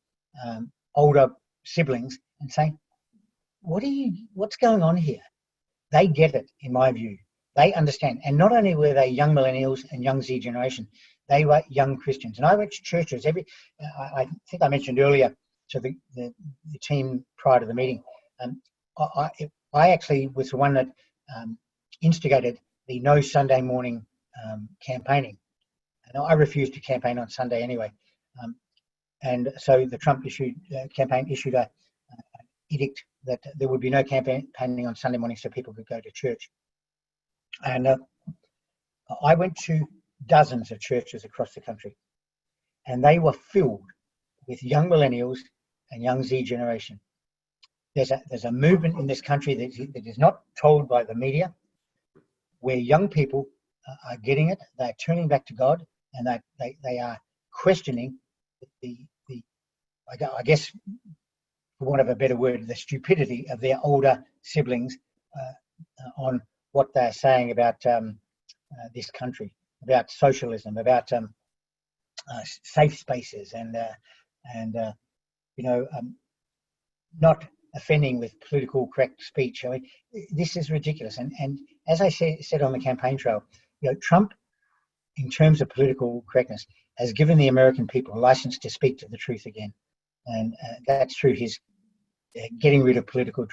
older siblings and saying, what's going on here? They get it, in my view. They understand. And not only were they young millennials and young Z generation, they were young Christians. And I went to churches I think I mentioned earlier to the team prior to the meeting, I actually was the one that instigated the No Sunday Morning campaigning. And I refused to campaign on Sunday anyway. And so the Trump campaign issued an edict that there would be no campaigning on Sunday morning so people could go to church. And I went to dozens of churches across the country, and they were filled with young millennials and young Z generation. There's a movement in this country that is not told by the media, where young people are getting it. They're turning back to God, and they are questioning I guess, for want of a better word, the stupidity of their older siblings on what they're saying about this country, about socialism, about safe spaces, and not offending with political correct speech. I mean, this is ridiculous. And as I said on the campaign trail, Trump, in terms of political correctness, has given the American people a license to speak to the truth again. And that's through his getting rid of political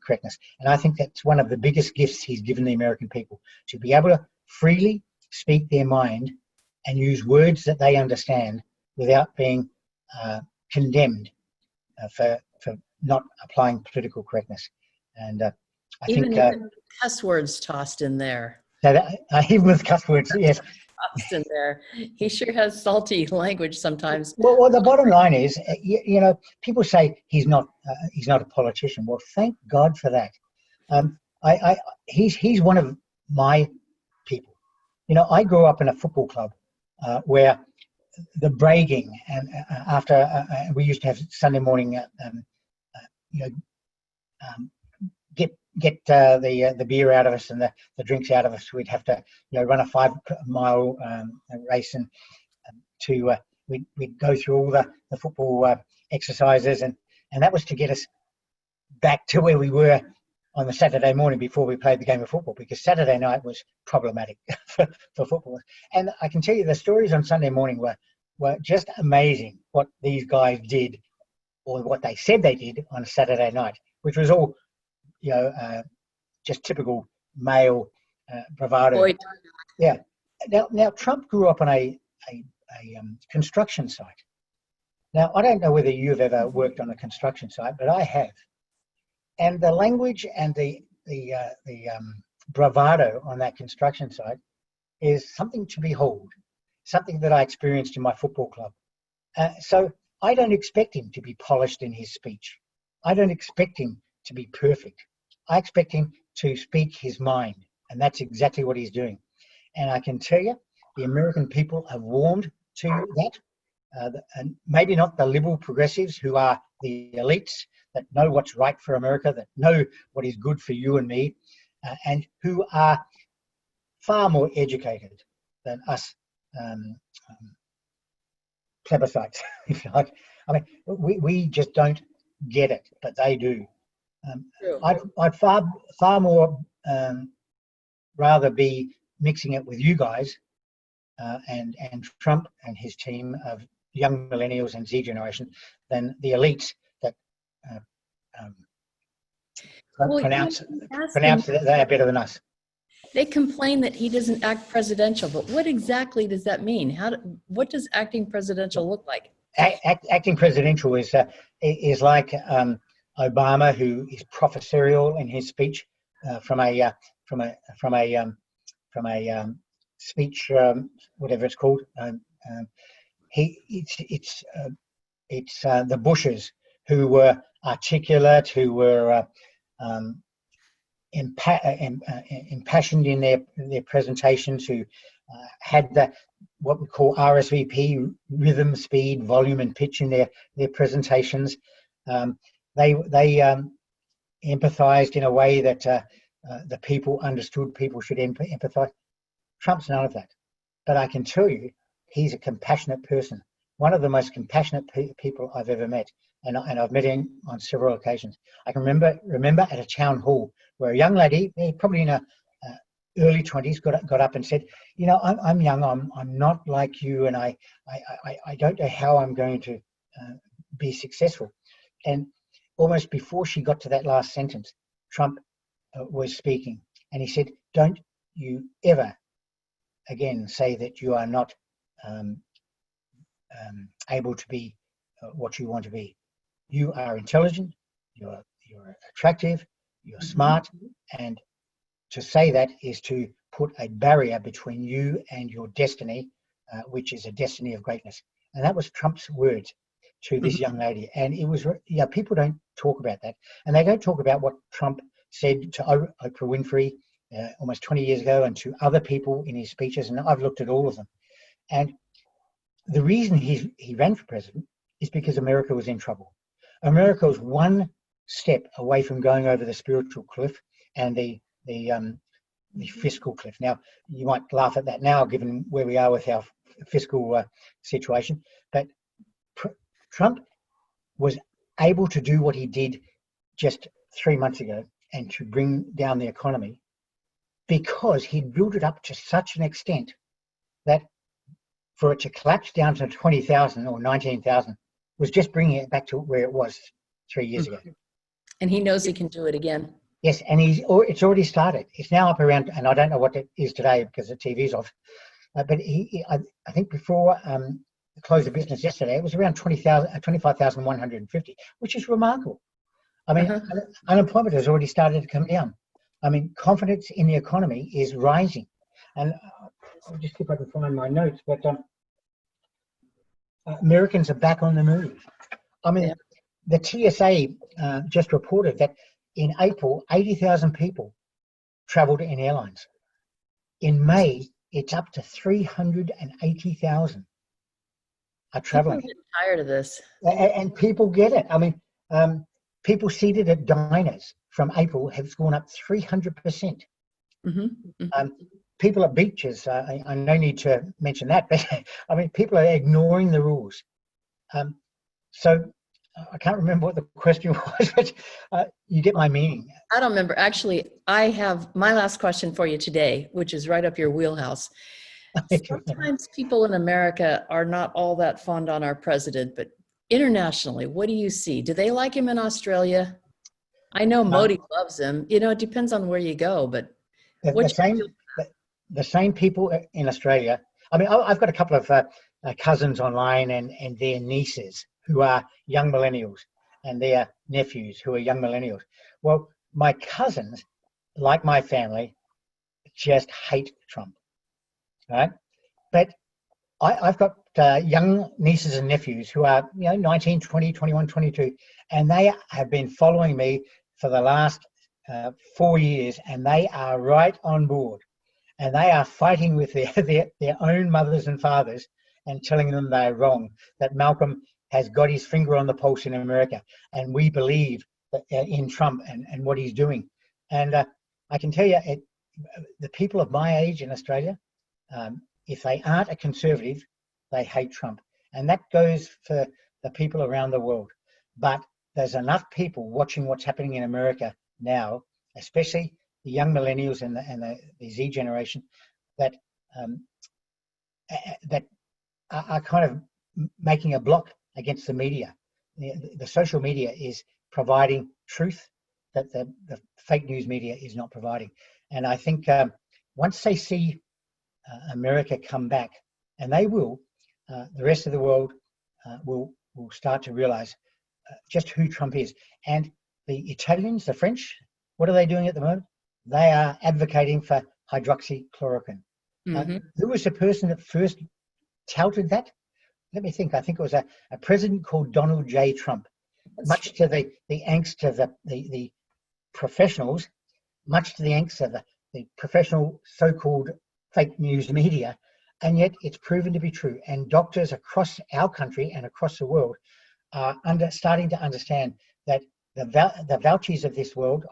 correctness. And I think that's one of the biggest gifts he's given the American people, to be able to freely speak their mind and use words that they understand without being condemned for not applying political correctness. And I Even think with cuss words tossed in there. Even with cuss words, yes. Tossed in there. He sure has salty language sometimes. Well, the bottom line is, you know, people say he's not a politician. Well, thank God for that. He's one of my people. You know, I grew up in a football club where the bragging and after we used to have Sunday morning, you know, get the beer out of us and the drinks out of us. We'd have to, you know, run a 5-mile race, and we'd go through all the football exercises, and that was to get us back to where we were on the Saturday morning before we played the game of football, because Saturday night was problematic for football. And I can tell you the stories on Sunday morning were just amazing, what these guys did, or what they said they did on a Saturday night, which was all, you know, just typical male bravado. Boy. Yeah. Now Trump grew up on a construction site. Now, I don't know whether you've ever worked on a construction site, but I have. And the language and the bravado on that construction site is something to behold, something that I experienced in my football club. So I don't expect him to be polished in his speech. I don't expect him to be perfect. I expect him to speak his mind, and that's exactly what he's doing. And I can tell you, the American people have warmed to that. And maybe not the liberal progressives who are the elites that know what's right for America, that know what is good for you and me, and who are far more educated than us plebiscites, if you like. I mean, we just don't get it, but they do. I'd far more rather be mixing it with you guys and Trump and his team of young millennials and Z generation than the elites that pronounce that they are better than us. They complain that he doesn't act presidential, but what exactly does that mean? What does acting presidential look like? Acting presidential is like Obama, who is professorial in his speech from a speech, whatever it's called. It's the Bushes who were articulate, who were impassioned in their presentations, who had what we call RSVP, rhythm, speed, volume, and pitch in their presentations. They empathized in a way that the people understood people should empathize. Trump's none of that. But I can tell you, he's a compassionate person, one of the most compassionate people I've ever met. And I've met him on several occasions. I can remember at a town hall where a young lady, probably in her early 20s, got up and said, you know, I'm young, I'm not like you, and I don't know how I'm going to be successful. And almost before she got to that last sentence, Trump was speaking, and he said, don't you ever again say that you are not able to be what you want to be. You are intelligent, you're attractive, you're smart, and to say that is to put a barrier between you and your destiny, which is a destiny of greatness. And that was Trump's words to this young lady. And it was, people don't talk about that. And they don't talk about what Trump said to Oprah Winfrey almost 20 years ago, and to other people in his speeches. And I've looked at all of them. And the reason he ran for president is because America was in trouble. America was one step away from going over the spiritual cliff and the fiscal cliff. Now, you might laugh at that now, given where we are with our fiscal situation, but Trump was able to do what he did just 3 months ago and to bring down the economy because he'd built it up to such an extent that for it to collapse down to 20,000 or 19,000 was just bringing it back to where it was 3 years ago. And he knows he can do it again. Yes, and it's already started. It's now up around, and I don't know what it is today because the TV's off. But I think before the close of business yesterday, it was around 25,150, which is remarkable. I mean, unemployment has already started to come down. I mean, confidence in the economy is rising. And I'll just see if I can find my notes, but Americans are back on the move. I mean, the TSA just reported that in April, 80,000 people traveled in airlines. In May, it's up to 380,000 are traveling. People get tired of this. And people get it. I mean, people seated at diners from April have gone up 300%. People at beaches, I no need to mention that, but I mean, people are ignoring the rules. So I can't remember what the question was, but you get my meaning. I don't remember. Actually, I have my last question for you today, which is right up your wheelhouse. Sometimes people in America are not all that fond on our president, but internationally, what do you see? Do they like him in Australia? I know Modi loves him. You know, it depends on where you go, but the same people in Australia. I mean, I've got a couple of cousins online and their nieces who are young millennials and their nephews who are young millennials. Well, my cousins, like my family, just hate Trump, right? But I've got young nieces and nephews who are 19, 20, 21, 22, and they have been following me for the last 4 years, and they are right on board. And they are fighting with their own mothers and fathers and telling them they're wrong, that Malcolm has got his finger on the pulse in America, and we believe in Trump and what he's doing. And I can tell you, the people of my age in Australia, if they aren't a conservative, they hate Trump. And that goes for the people around the world. But there's enough people watching what's happening in America now, especially the young millennials and the Z generation, that are kind of making a block against the media. The social media is providing truth that the fake news media is not providing. And I think once they see America come back, and they will, the rest of the world will start to realize just who Trump is. And the Italians, the French, what are they doing at the moment? They are advocating for hydroxychloroquine. Who was the person that first touted that? Let me think. I think it was a president called Donald J. Trump. Much to the angst of the professionals, much to the angst of the professional so-called fake news media, and yet it's proven to be true. And doctors across our country and across the world are starting to understand that the Faucis of this world,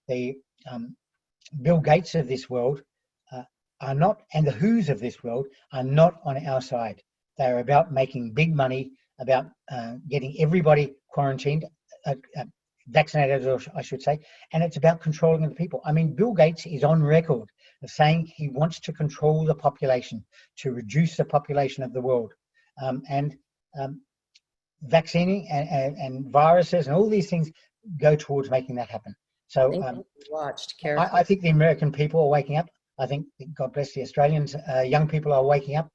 the Bill Gates of this world are not, and the Who's of this world are not on our side. They're about making big money, about getting everybody quarantined, vaccinated, I should say, and it's about controlling the people. I mean, Bill Gates is on record of saying he wants to control the population, to reduce the population of the world. Vaccinating and viruses and all these things go towards making that happen. So I think the American people are waking up. I think, God bless the Australians, young people are waking up.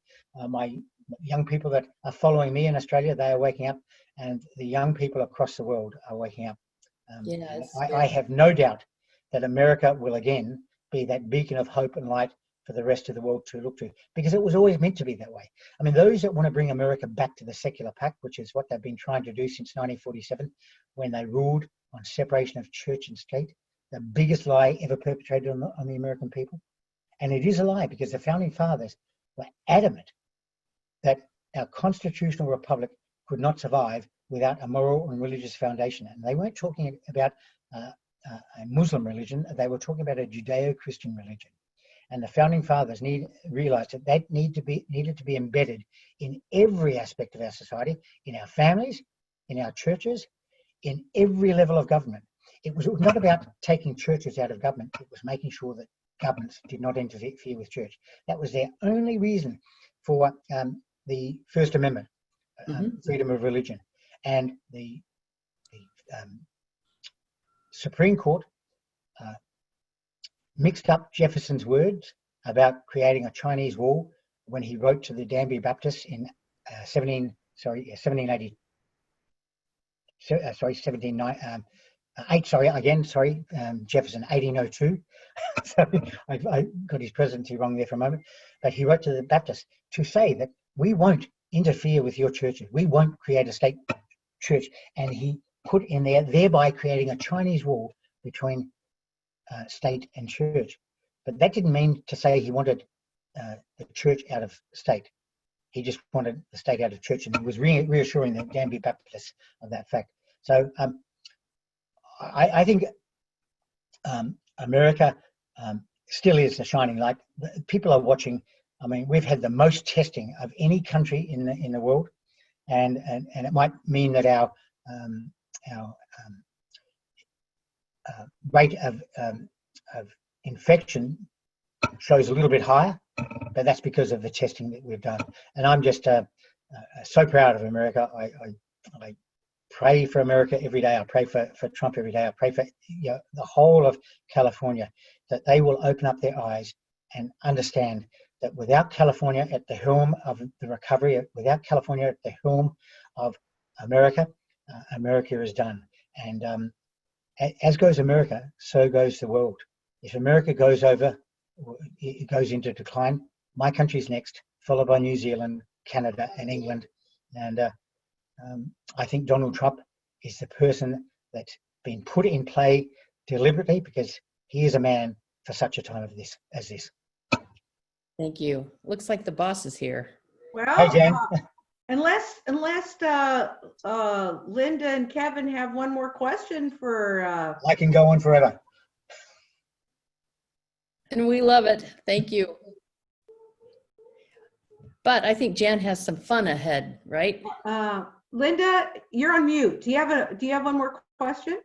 My young people that are following me in Australia, they are waking up, and the young people across the world are waking up. I have no doubt that America will again be that beacon of hope and light for the rest of the world to look to, because it was always meant to be that way. I mean, those that want to bring America back to the secular pact, which is what they've been trying to do since 1947, when they ruled on separation of church and state, the biggest lie ever perpetrated on the American people. And it is a lie, because the founding fathers were adamant that our constitutional republic could not survive without a moral and religious foundation. And they weren't talking about a Muslim religion, they were talking about a Judeo-Christian religion. And the founding fathers realized that needed to be embedded in every aspect of our society, in our families, in our churches, in every level of government. It was not about taking churches out of government, it was making sure that governments did not interfere with church. That was their only reason for the First Amendment. freedom of religion. And the Supreme Court mixed up Jefferson's words about creating a Chinese wall when he wrote to the Danbury Baptists in 1780. Jefferson, 1802. Sorry, I got his presidency wrong there for a moment. But he wrote to the Baptists to say that we won't interfere with your churches. We won't create a state church. And he put in there, thereby creating a Chinese wall between state and church. But that didn't mean to say he wanted the church out of state. He just wanted the state out of church, and he was reassuring the Danbury Baptists of that fact. So I think America still is the shining light. People are watching. I mean, we've had the most testing of any country in the world, and it might mean that our rate of infection shows a little bit higher, but that's because of the testing that we've done. And I'm just so proud of America. I pray for America every day. I pray for Trump every day. I pray for the whole of California, that they will open up their eyes and understand that without California at the helm of the recovery, without California at the helm of America, America is done. And as goes America, so goes the world. If America goes over, it goes into decline. My country's next, followed by New Zealand, Canada, and England. And I think Donald Trump is the person that's been put in play deliberately, because he is a man for such a time as this. Thank you. Looks like the boss is here. Well, Hi, Jan. unless Linda and Kevin have one more question for. I can go on forever. And we love it. Thank you. But I think Jan has some fun ahead, right? Linda, you're on mute. Do you have one more question?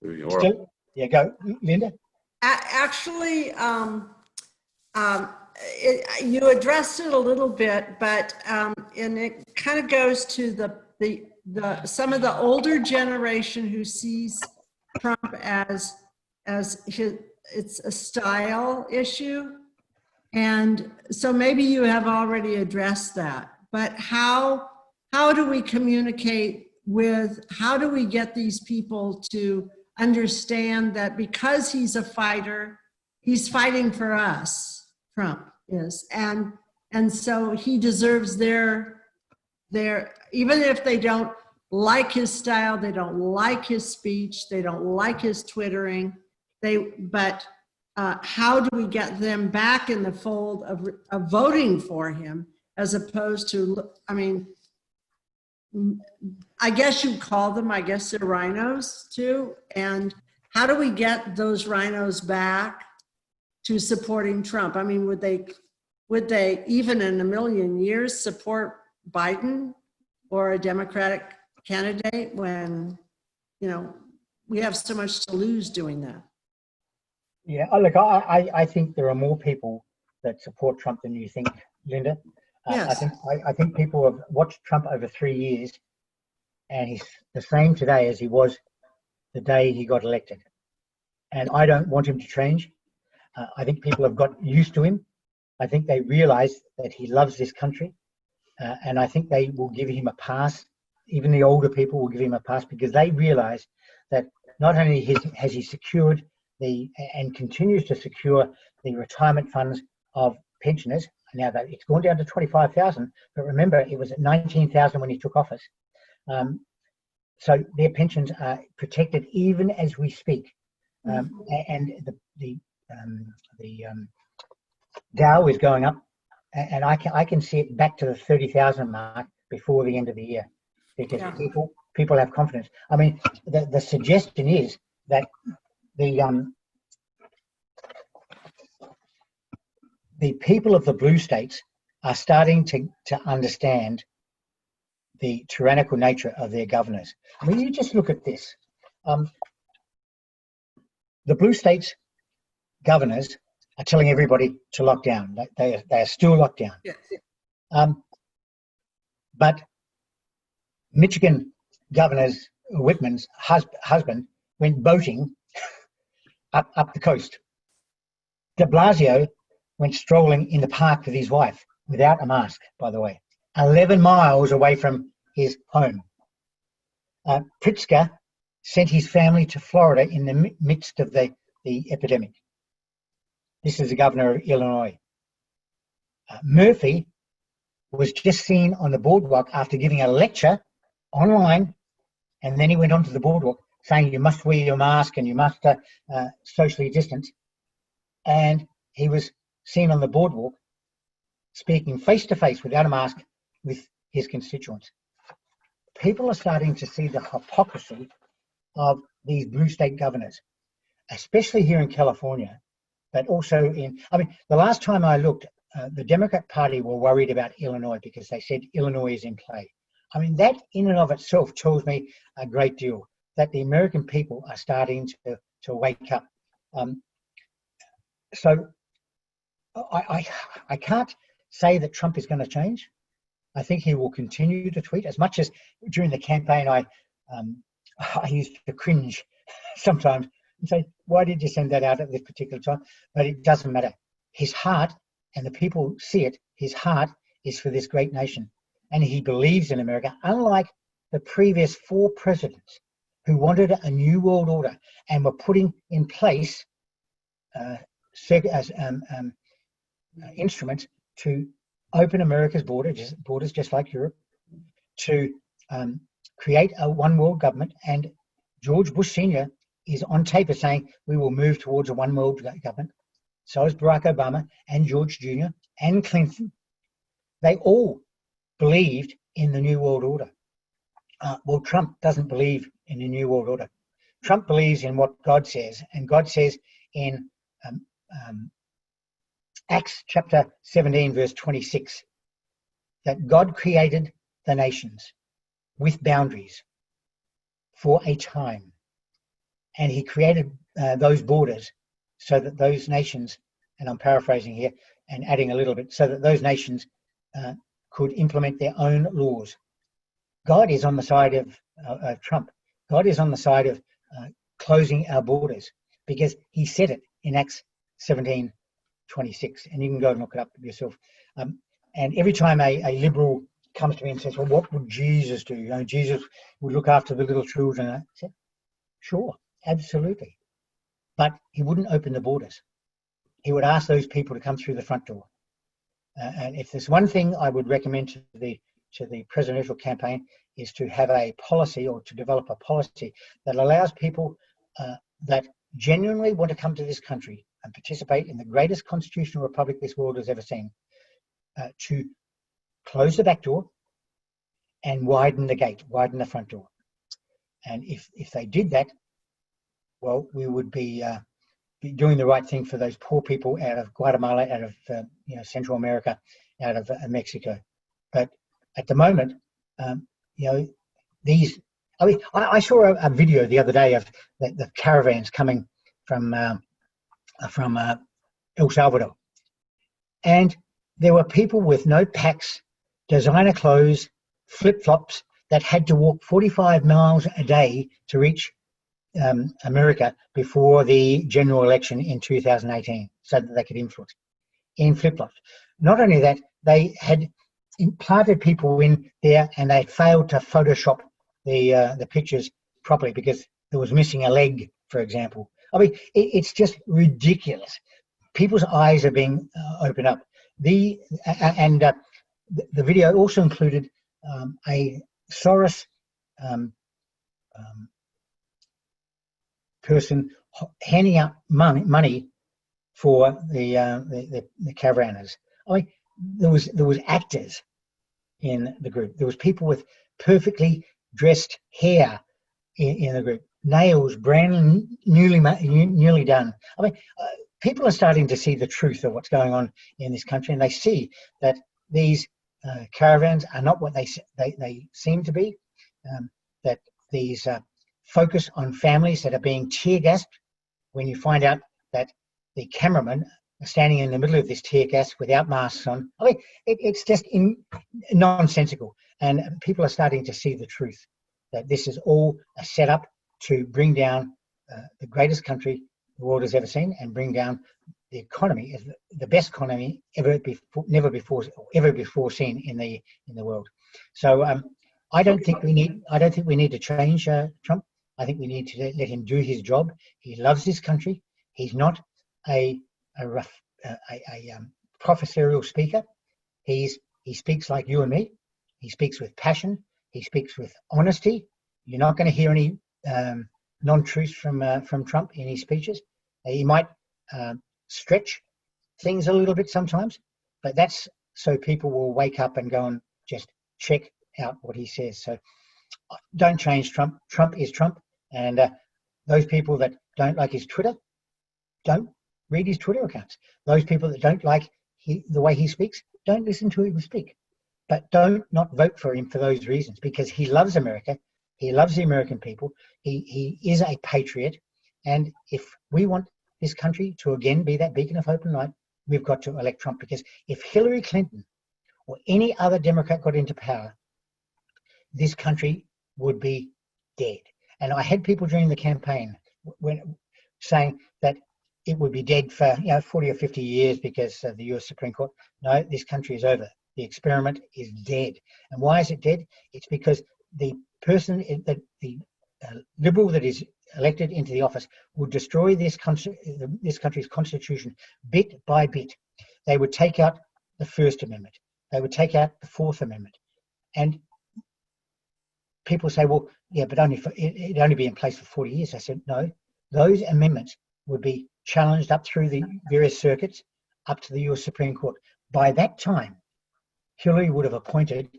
Still? Yeah, go, Linda. Actually, you addressed it a little bit, but and it kind of goes to the some of the older generation who sees Trump as it's a style issue, and so maybe you have already addressed that. But how do we communicate with? How do we get these people to understand that because he's a fighter, he's fighting for us, Trump is, and so he deserves their even if they don't like his style, they don't like his speech, they don't like his twittering, but how do we get them back in the fold of voting for him, as opposed to, I mean, I guess you call them, I guess they're rhinos too. And how do we get those rhinos back to supporting Trump? I mean, would they even in a million years support Biden or a Democratic candidate when, we have so much to lose doing that? Yeah, look, I think there are more people that support Trump than you think, Linda. Yes. I think people have watched Trump over 3 years, and he's the same today as he was the day he got elected. And I don't want him to change. I think people have got used to him. I think they realize that he loves this country. And I think they will give him a pass. Even the older people will give him a pass, because they realize that not only has he secured and continues to secure the retirement funds of pensioners. Now that it's gone down to 25,000, but remember it was at 19,000 when he took office. So their pensions are protected even as we speak, and the Dow is going up, and I can see it back to the 30,000 mark before the end of the year, because people have confidence. I mean, the suggestion is that the people of the blue states are starting to understand the tyrannical nature of their governors. I mean, you just look at this. The blue states governors are telling everybody to lock down. They are still locked down. Yes. But Michigan Governor Whitman's husband went boating up the coast. De Blasio went strolling in the park with his wife without a mask, by the way, 11 miles away from his home. Pritzker sent his family to Florida in the midst of the epidemic. This is the governor of Illinois. Murphy was just seen on the boardwalk after giving a lecture online, and then he went onto the boardwalk saying you must wear your mask and you must socially distance. And he was seen on the boardwalk speaking face to face without a mask with his constituents. People are starting to see the hypocrisy of these blue state governors, especially here in California, but also the last time I looked, the Democrat Party were worried about Illinois because they said Illinois is in play. That in and of itself tells me a great deal, that the American people are starting to wake up. So I can't say that Trump is going to change. I think he will continue to tweet. As much as during the campaign I used to cringe sometimes and say, why did you send that out at this particular time? But it doesn't matter. His heart, and the people see it, his heart is for this great nation. And he believes in America, unlike the previous 4 presidents who wanted a new world order and were putting in place instruments to open America's borders just like Europe, to create a one world government. And George Bush Sr. is on tape as saying we will move towards a one world government. So is Barack Obama and George Jr. and Clinton. They all believed in the New World Order. Well, Trump doesn't believe in the New World Order. Trump believes in what God says, and God says in Acts chapter 17, verse 26, that God created the nations with boundaries for a time. And he created those borders so that those nations, and I'm paraphrasing here and adding a little bit, so that those nations could implement their own laws. God is on the side of Trump. God is on the side of closing our borders, because he said it in Acts 17:26, and you can go and look it up yourself. And every time a liberal comes to me and says, well, what would Jesus do? Jesus would look after the little children. I said, sure, absolutely. But he wouldn't open the borders. He would ask those people to come through the front door. And if there's one thing I would recommend to the presidential campaign, is to have a policy, or to develop a policy that allows people that genuinely want to come to this country and participate in the greatest constitutional republic this world has ever seen, to close the back door and widen the gate, widen the front door. And if they did that, well, we would be doing the right thing for those poor people out of Guatemala, out of Central America, out of Mexico. But at the moment, these. I saw a video the other day of the caravans coming from El Salvador, and there were people with no packs, designer clothes, flip-flops, that had to walk 45 miles a day to reach America before the general election in 2018, so that they could influence, in flip-flops. Not only that, they had implanted people in there, and they failed to Photoshop the pictures properly because there was missing a leg, for example. It's just ridiculous. People's eyes are being opened up. The video also included a Soros person handing out money for the caravanners. There was actors in the group. There was people with perfectly dressed hair in the group, nails brand newly done. People are starting to see the truth of what's going on in this country, and they see that these caravans are not what they seem to be. That these focus on families that are being tear gassed. When you find out that the cameraman standing in the middle of this tear gas without masks on. I mean, it's just nonsensical. And people are starting to see the truth, that this is all a setup to bring down the greatest country the world has ever seen, and bring down the economy, the best economy ever before seen in the world. So I don't think we need to change Trump. I think we need to let him do his job. He loves this country. He's not a professorial speaker. He speaks like you and me. He speaks with passion. He speaks with honesty. You're not going to hear any non-truths from Trump in his speeches. He might stretch things a little bit sometimes, but that's so people will wake up and go and just check out what he says. So don't change Trump. Trump is Trump, and those people that don't like his Twitter, don't read his Twitter accounts. Those people that don't like the way he speaks, don't listen to him speak. But don't not vote for him for those reasons, because he loves America. He loves the American people. He is a patriot. And if we want this country to again be that beacon of hope and light, we've got to elect Trump. Because if Hillary Clinton or any other Democrat got into power, this country would be dead. And I had people during the campaign saying that it would be dead for 40 or 50 years because of the US Supreme Court. No, this country is over. The experiment is dead. And why is it dead? It's because the person, the liberal that is elected into the office, will destroy this country's constitution bit by bit. They would take out the First Amendment. They would take out the Fourth Amendment. And people say, well, yeah, but it'd only be in place for 40 years. I said, no, those amendments would be challenged up through the various circuits, up to the US Supreme Court. By that time, Hillary would have appointed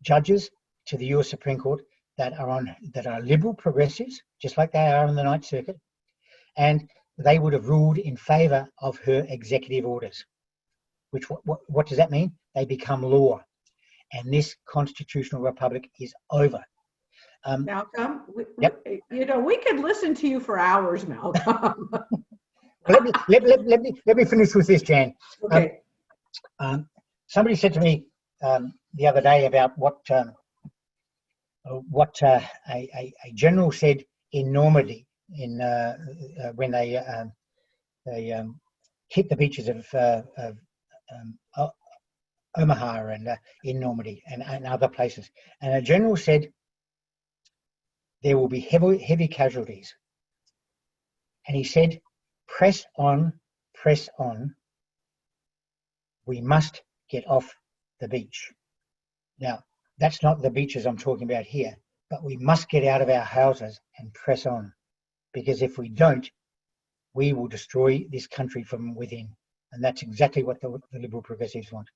judges to the US Supreme Court that are liberal progressives, just like they are on the Ninth Circuit, and they would have ruled in favor of her executive orders. Which what does that mean? They become law, and this constitutional republic is over. Malcolm, Yep. we could listen to you for hours, Malcolm. let me finish with this, Jan. Okay. Somebody said to me the other day about what a general said in Normandy when they hit the beaches of Omaha and in Normandy and other places. And a general said, there will be heavy casualties. And he said, press on, press on. We must get off the beach. Now, that's not the beaches I'm talking about here, but we must get out of our houses and press on. Because if we don't, we will destroy this country from within. And that's exactly what the Liberal Progressives want.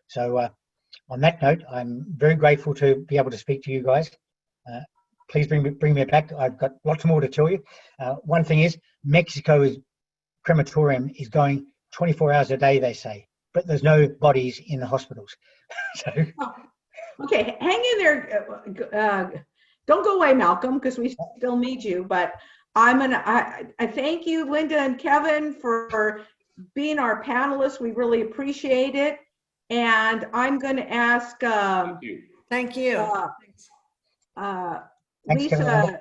So on that note, I'm very grateful to be able to speak to you guys. Please bring me back. I've got lots more to tell you. One thing is, Mexico's crematorium is going 24 hours a day, they say, but there's no bodies in the hospitals. So. Okay, hang in there. Don't go away, Malcolm, because we still need you. But I thank you, Linda and Kevin, for being our panelists. We really appreciate it. And I'm going to ask Thank you. Thanks, Lisa,